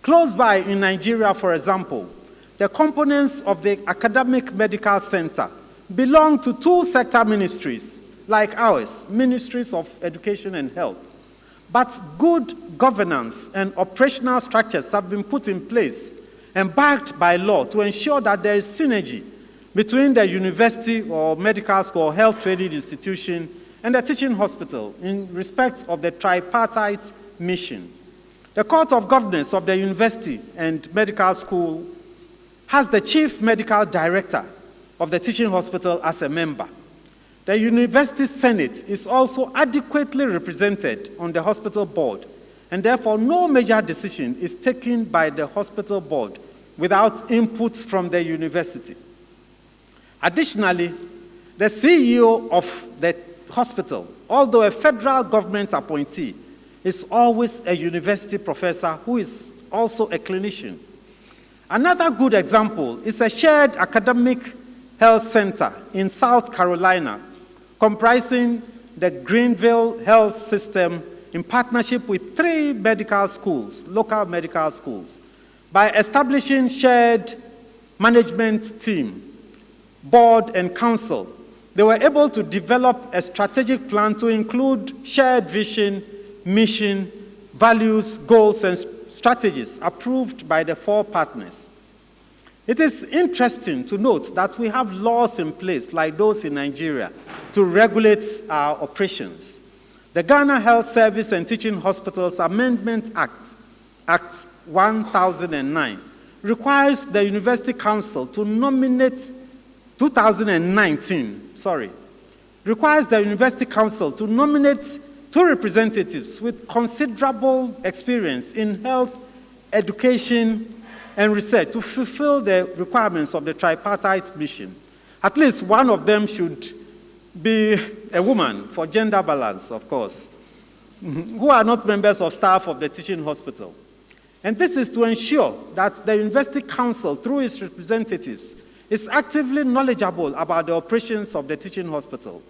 Close by in Nigeria, for example, the components of the academic medical center belong to two sector ministries like ours, ministries of education and health. But good governance and operational structures have been put in place and backed by law to ensure that there is synergy between the university or medical school or health training institution and the teaching hospital in respect of the tripartite mission. The Court of Governance of the university and medical school has the chief medical director of the teaching hospital as a member. The university senate is also adequately represented on the hospital board, and therefore no major decision is taken by the hospital board without input from the university. Additionally, the CEO of the hospital, although a federal government appointee, is always a university professor who is also a clinician. Another good example is a shared academic health center in South Carolina, comprising the Greenville Health System in partnership with 3 medical schools, local medical schools. By establishing shared management team, board, and council, they were able to develop a strategic plan to include shared vision, mission, values, goals, and strategies approved by the 4 partners. It is interesting to note that we have laws in place, like those in Nigeria, to regulate our operations. The Ghana Health Service and Teaching Hospitals Amendment Act 1009, requires the University Council to nominate 2019, requires the University Council to nominate 2 representatives with considerable experience in health, education, and research to fulfill the requirements of the tripartite mission. At least one of them should be a woman, for gender balance, of course, who are not members of staff of the teaching hospital. And this is to ensure that the University Council, through its representatives, is actively knowledgeable about the operations of the teaching hospital.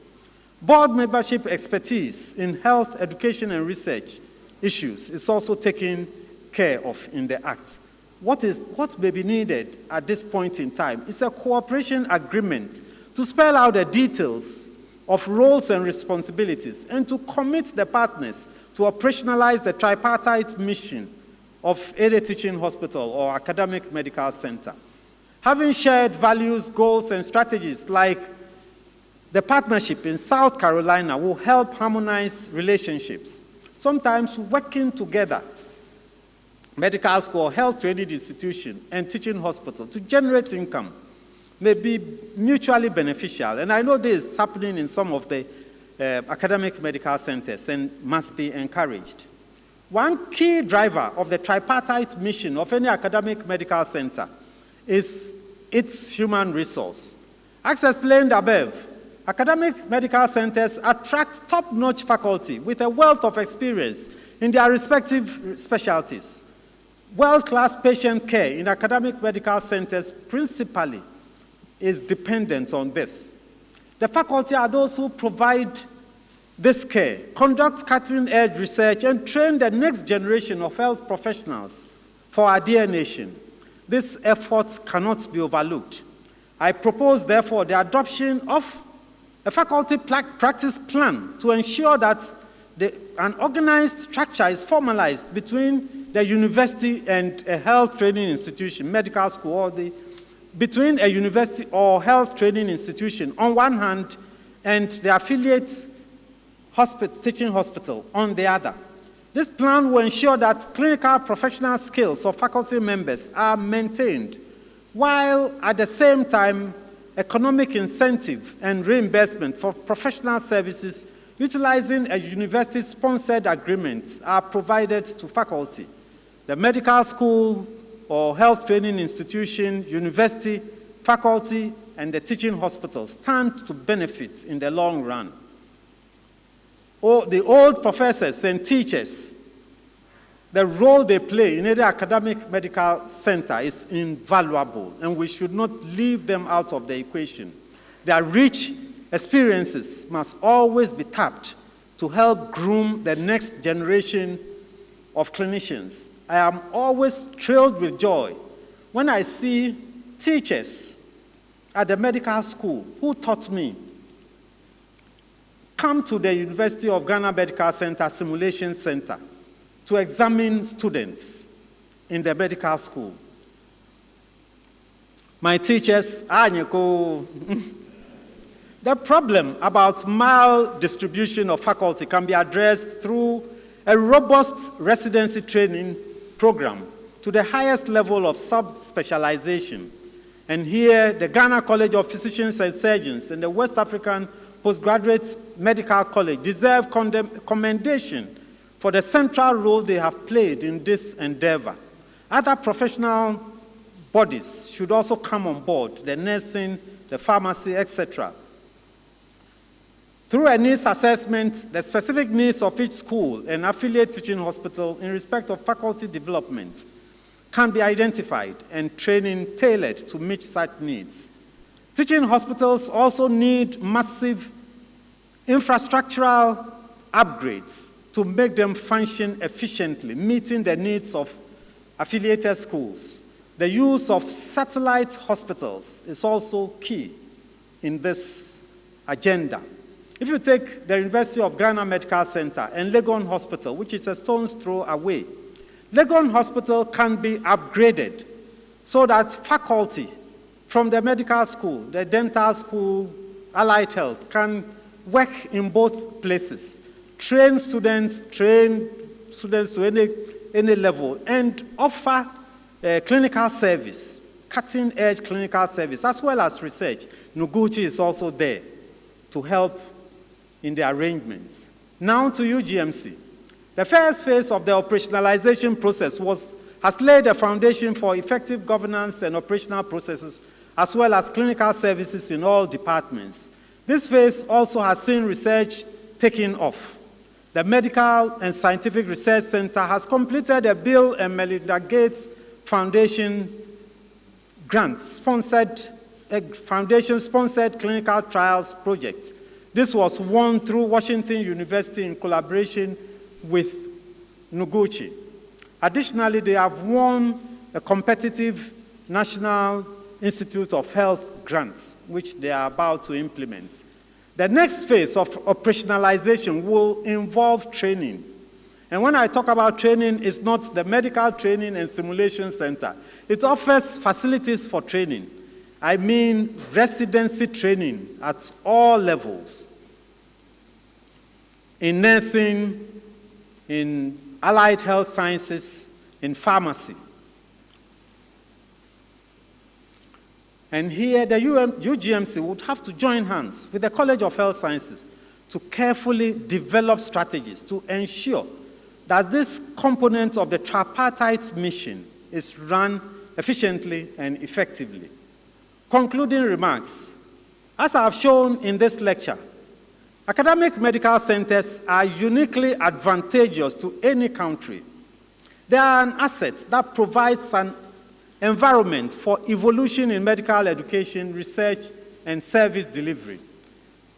Board membership expertise in health, education, and research issues is also taken care of in the Act. What may be needed at this point in time is a cooperation agreement to spell out the details of roles and responsibilities and to commit the partners to operationalize the tripartite mission of either teaching hospital or academic medical center. Having shared values, goals, and strategies like the partnership in South Carolina will help harmonize relationships, sometimes working together, medical school, health training institution, and teaching hospital to generate income may be mutually beneficial. And I know this is happening in some of the academic medical centers and must be encouraged. One key driver of the tripartite mission of any academic medical center is its human resource. As explained above, academic medical centers attract top-notch faculty with a wealth of experience in their respective specialties. World-class patient care in academic medical centers principally is dependent on this. The faculty are those who provide this care, conduct cutting-edge research, and train the next generation of health professionals for our dear nation. These efforts cannot be overlooked. I propose, therefore, the adoption of a faculty practice plan to ensure that an organized structure is formalized between the university and a health training institution, medical school, or between a university or health training institution on one hand and the affiliate teaching hospital on the other. This plan will ensure that clinical professional skills of faculty members are maintained, while at the same time economic incentive and reimbursement for professional services utilizing a university-sponsored agreement are provided to faculty. The medical school or health training institution, university, faculty, and the teaching hospital stand to benefit in the long run. The old professors and teachers, the role they play in any academic medical center is invaluable, and we should not leave them out of the equation. Their rich experiences must always be tapped to help groom the next generation of clinicians. I am always thrilled with joy when I see teachers at the medical school who taught me come to the University of Ghana Medical Center Simulation Center to examine students in the medical school. my teachers, the problem about maldistribution of faculty can be addressed through a robust residency training program to the highest level of sub-specialization. And here, the Ghana College of Physicians and Surgeons and the West African Postgraduate Medical College deserve commendation for the central role they have played in this endeavor. Other professional bodies should also come on board, the nursing, the pharmacy, etc. Through a needs assessment, the specific needs of each school and affiliate teaching hospital in respect of faculty development can be identified and training tailored to meet such needs. Teaching hospitals also need massive infrastructural upgrades to make them function efficiently, meeting the needs of affiliated schools. The use of satellite hospitals is also key in this agenda. If you take the University of Ghana Medical Center and Lagon Hospital, which is a stone's throw away, Lagon Hospital can be upgraded so that faculty from the medical school, the dental school, allied health, can work in both places, train students to any level, and offer clinical service, cutting-edge clinical service, as well as research. Noguchi is also there to help in the arrangements. Now to UGMC. The first phase of the operationalization process has laid a foundation for effective governance and operational processes, as well as clinical services in all departments. This phase also has seen research taking off. The Medical and Scientific Research Center has completed a Bill and Melinda Gates Foundation Foundation-sponsored clinical trials project. This was won through Washington University in collaboration with Noguchi. Additionally, they have won a competitive National Institute of Health grant, which they are about to implement. The next phase of operationalization will involve training. And when I talk about training, it's not the medical training and simulation center. It offers facilities for training. I mean residency training at all levels. In nursing, in allied health sciences, in pharmacy. And here, the UGMC would have to join hands with the College of Health Sciences to carefully develop strategies to ensure that this component of the tripartite mission is run efficiently and effectively. Concluding remarks. As I have shown in this lecture, academic medical centers are uniquely advantageous to any country. They are an asset that provides an environment for evolution in medical education, research, and service delivery.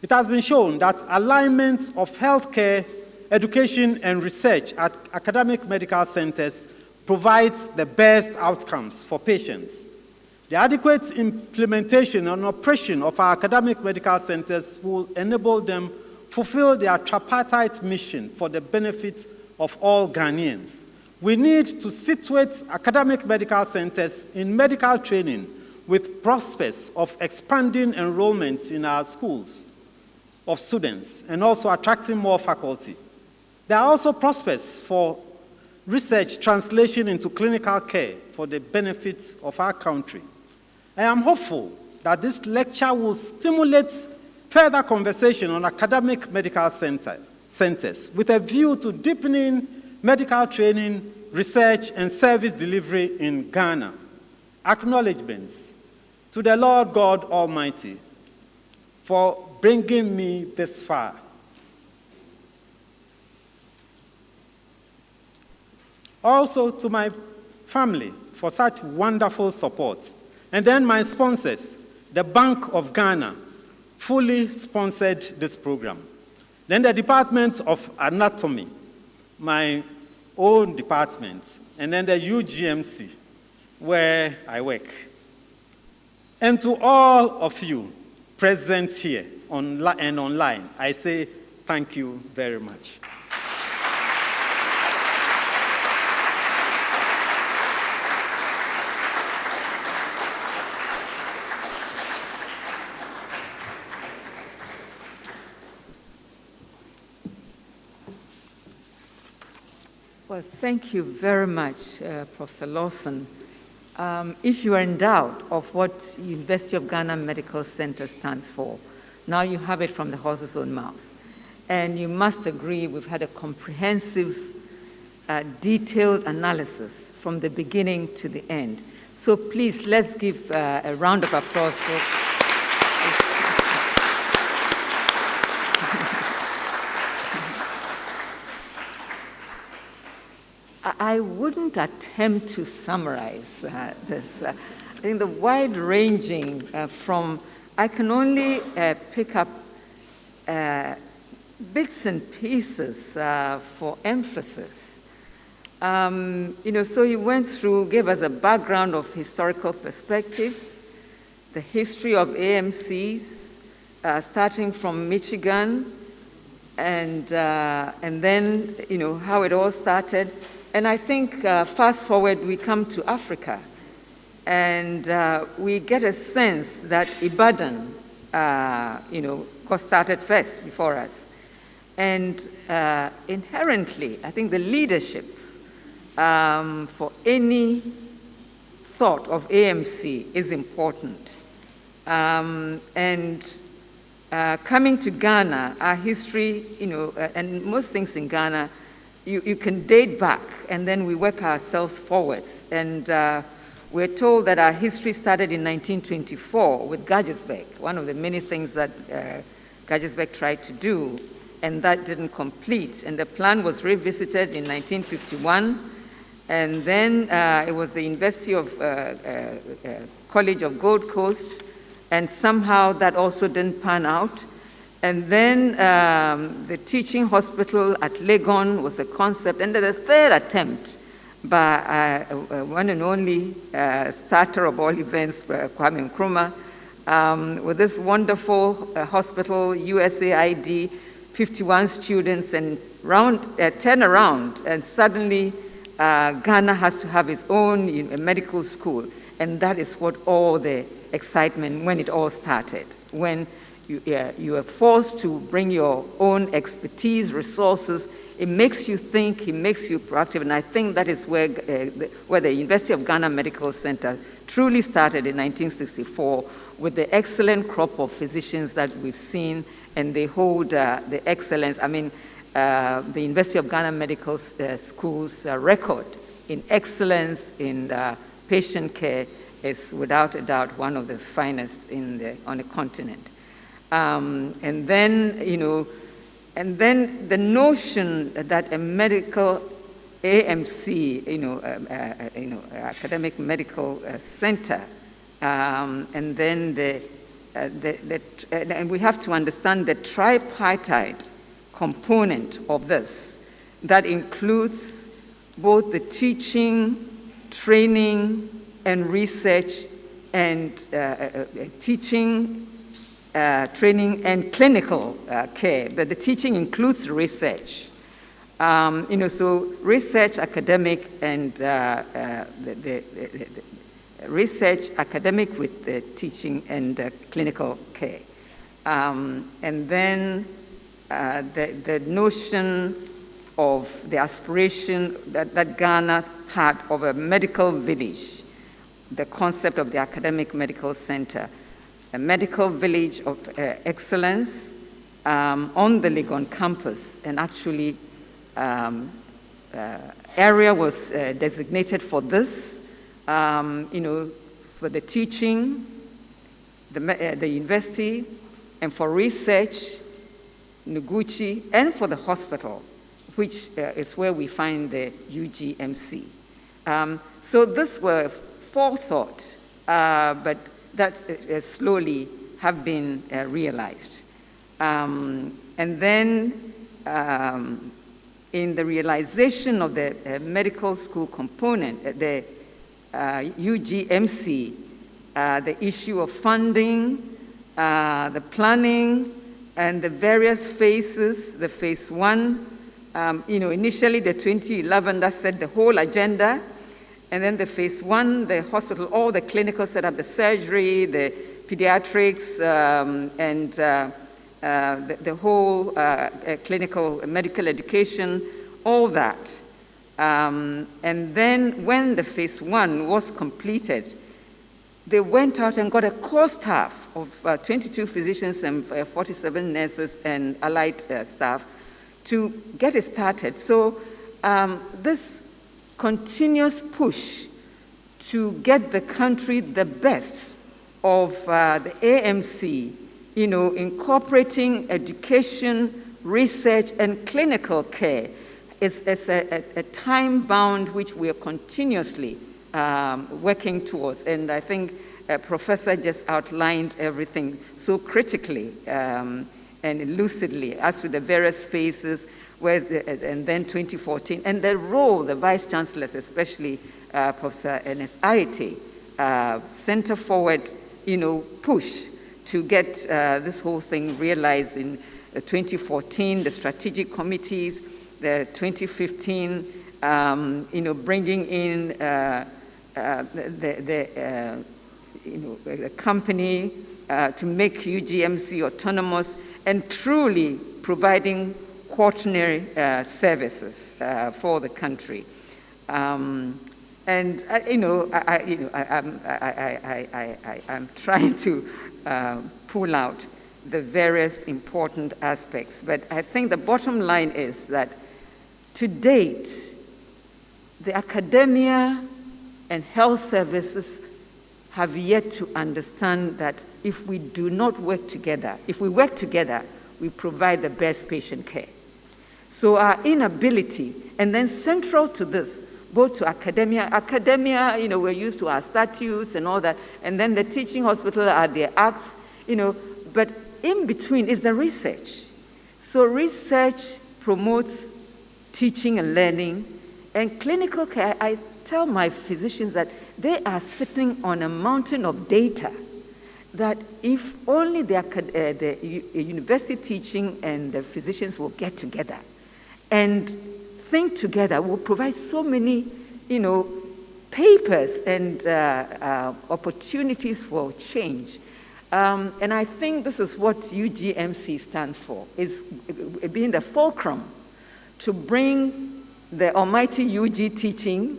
It has been shown that alignment of healthcare, education, and research at academic medical centers provides the best outcomes for patients. The adequate implementation and operation of our academic medical centers will enable them fulfill their tripartite mission for the benefit of all Ghanaians. We need to situate academic medical centers in medical training with prospects of expanding enrollment in our schools of students and also attracting more faculty. There are also prospects for research translation into clinical care for the benefit of our country. I am hopeful that this lecture will stimulate further conversation on academic medical centers with a view to deepening medical training, research, and service delivery in Ghana. Acknowledgements to the Lord God Almighty for bringing me this far. Also to my family for such wonderful support. And then my sponsors, the Bank of Ghana, fully sponsored this program. Then the Department of Anatomy, my own department, and then the UGMC, where I work. And to all of you present here and online, I say thank you very much. Well, thank you very much, Professor Lawson. If you are in doubt of what University of Ghana Medical Center stands for, now you have it from the horse's own mouth. And you must agree we've had a comprehensive, detailed analysis from the beginning to the end. So please, let's give a round of applause for I wouldn't attempt to summarize this. I think the wide-ranging I can only pick up bits and pieces for emphasis. So you went through, gave us a background of historical perspectives, the history of AMCs, starting from Michigan, and then, how it all started. And I think, fast forward, we come to Africa, and we get a sense that Ibadan, got started first before us. And inherently, I think the leadership for any thought of AMC is important. And coming to Ghana, our history, and most things in Ghana, you can date back, and then we work ourselves forwards. And we're told that our history started in 1924 with Gajesbeck, one of the many things that Gajesbeck tried to do, and that didn't complete. And the plan was revisited in 1951, and then it was the University of College of Gold Coast, and somehow that also didn't pan out. And then the teaching hospital at Lagon was a concept. And then the third attempt by one and only starter of all events, Kwame Nkrumah, with this wonderful hospital, USAID, 51 students, and turn around, and suddenly Ghana has to have its own medical school. And that is what all the excitement, when it all started, when you are forced to bring your own expertise, resources. It makes you think, it makes you proactive, and I think that is where the University of Ghana Medical Center truly started in 1964 with the excellent crop of physicians that we've seen, and they hold the excellence. I mean, the University of Ghana Medical School's record in excellence in patient care is without a doubt one of the finest on the continent. And then the notion that a medical AMC, academic medical center, and then and we have to understand the tripartite component of this that includes both the teaching, training, and research, and teaching, training, and clinical care. But the teaching includes research. So research, academic, and the research, academic with the teaching and clinical care. And then the notion of the aspiration that Ghana had of a medical village, the concept of the academic medical center, a medical village of excellence on the Lagon campus, and actually area was designated for this, for the teaching, the university, and for research, Noguchi, and for the hospital, which is where we find the UGMC. So this were forethought, but that slowly have been realized. And then in the realization of the medical school component, the UGMC, the issue of funding, the planning, and the various phases, the phase one, initially the 2011, that set the whole agenda. And then the phase one, the hospital, all the clinical setup, the surgery, the pediatrics, and the whole clinical medical education, all that. And then when the phase 1 was completed, they went out and got a core staff of 22 physicians and 47 nurses and allied staff to get it started. So this continuous push to get the country the best of the AMC, incorporating education, research, and clinical care is a time bound which we are continuously working towards. And I think Professor just outlined everything so critically and lucidly as to the various phases, and then 2014, and the role the Vice Chancellors, especially Professor Ernest Aite, center forward, push to get this whole thing realized in 2014, the strategic committees, the 2015, bringing in the company to make UGMC autonomous and truly providing quaternary services for the country. I'm trying to pull out the various important aspects, but I think the bottom line is that to date, the academia and health services have yet to understand that if we do not work together, if we work together, we provide the best patient care. So our inability, and then central to this, both to academia, we're used to our statutes and all that, and then the teaching hospital are their acts, but in between is the research. So research promotes teaching and learning, and clinical care, I tell my physicians that they are sitting on a mountain of data that if only the university teaching and the physicians will get together and think together, will provide so many, papers and opportunities for change. And I think this is what UGMC stands for, is being the fulcrum to bring the almighty UG teaching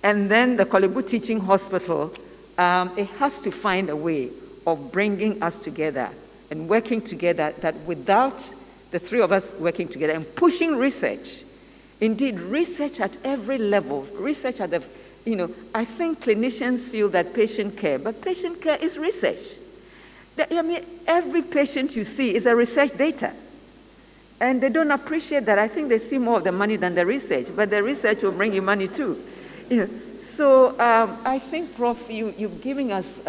and then the Kolebu Teaching Hospital. It has to find a way of bringing us together and working together, that without the three of us working together and pushing research, indeed research at every level, research at the, I think clinicians feel that patient care, but patient care is research. Every patient you see is a research data. And they don't appreciate that. I think they see more of the money than the research, but the research will bring you money too. So I think, Prof, you're giving us,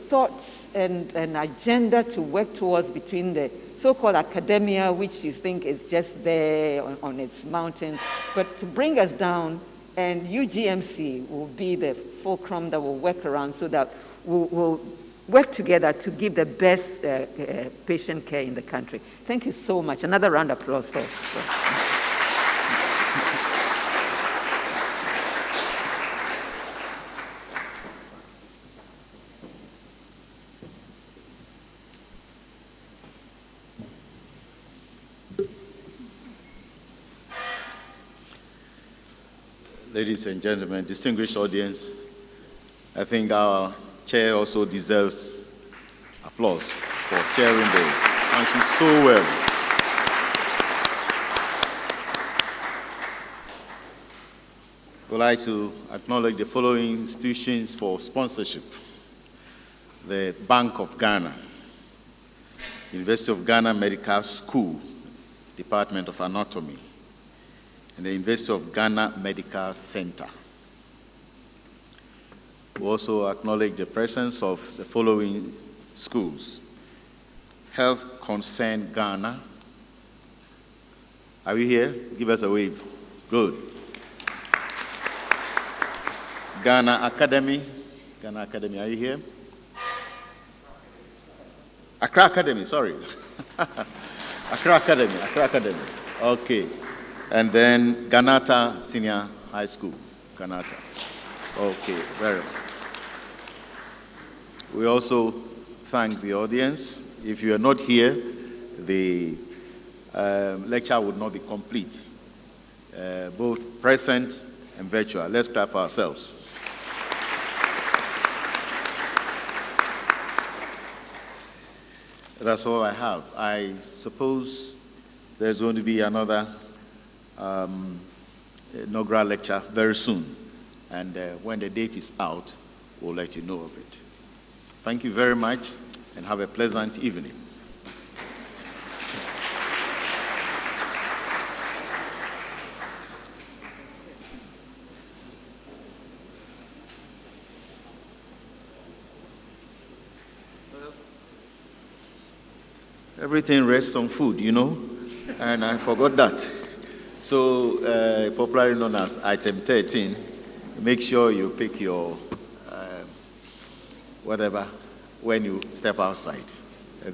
thoughts and an agenda to work towards between the so-called academia, which you think is just there on its mountain, but to bring us down, and UGMC will be the fulcrum that will work around so that we'll work together to give the best patient care in the country. Thank you so much. Another round of applause first. Ladies and gentlemen, distinguished audience, I think our chair also deserves applause for chairing the function so well. I would like to acknowledge the following institutions for sponsorship: the Bank of Ghana, University of Ghana Medical School, Department of Anatomy, and the University of Ghana Medical Center. We also acknowledge the presence of the following schools: Health Concern Ghana. Are we here? Give us a wave. Good. Ghana Academy. Ghana Academy, are you here? Accra Academy, sorry. Accra Academy. Okay. And then Ghanata Senior High School. Ghanata. Okay, very much. We also thank the audience. If you are not here, the lecture would not be complete. both present and virtual. Let's clap for ourselves. That's all I have. I suppose there's going to be another inaugural lecture very soon. And when the date is out, we'll let you know of it. Thank you very much, and have a pleasant evening. Everything rests on food, you know, and I forgot that. So, popularly known as item 13, make sure you pick your whatever when you step outside. I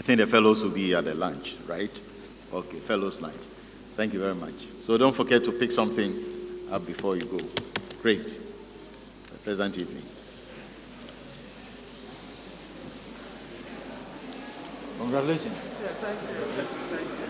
think the fellows will be at the lunch, right? Okay, fellows lunch. Thank you very much. So don't forget to pick something up before you go. Great. A pleasant evening. Congratulations. Yeah, thank you. Thank you.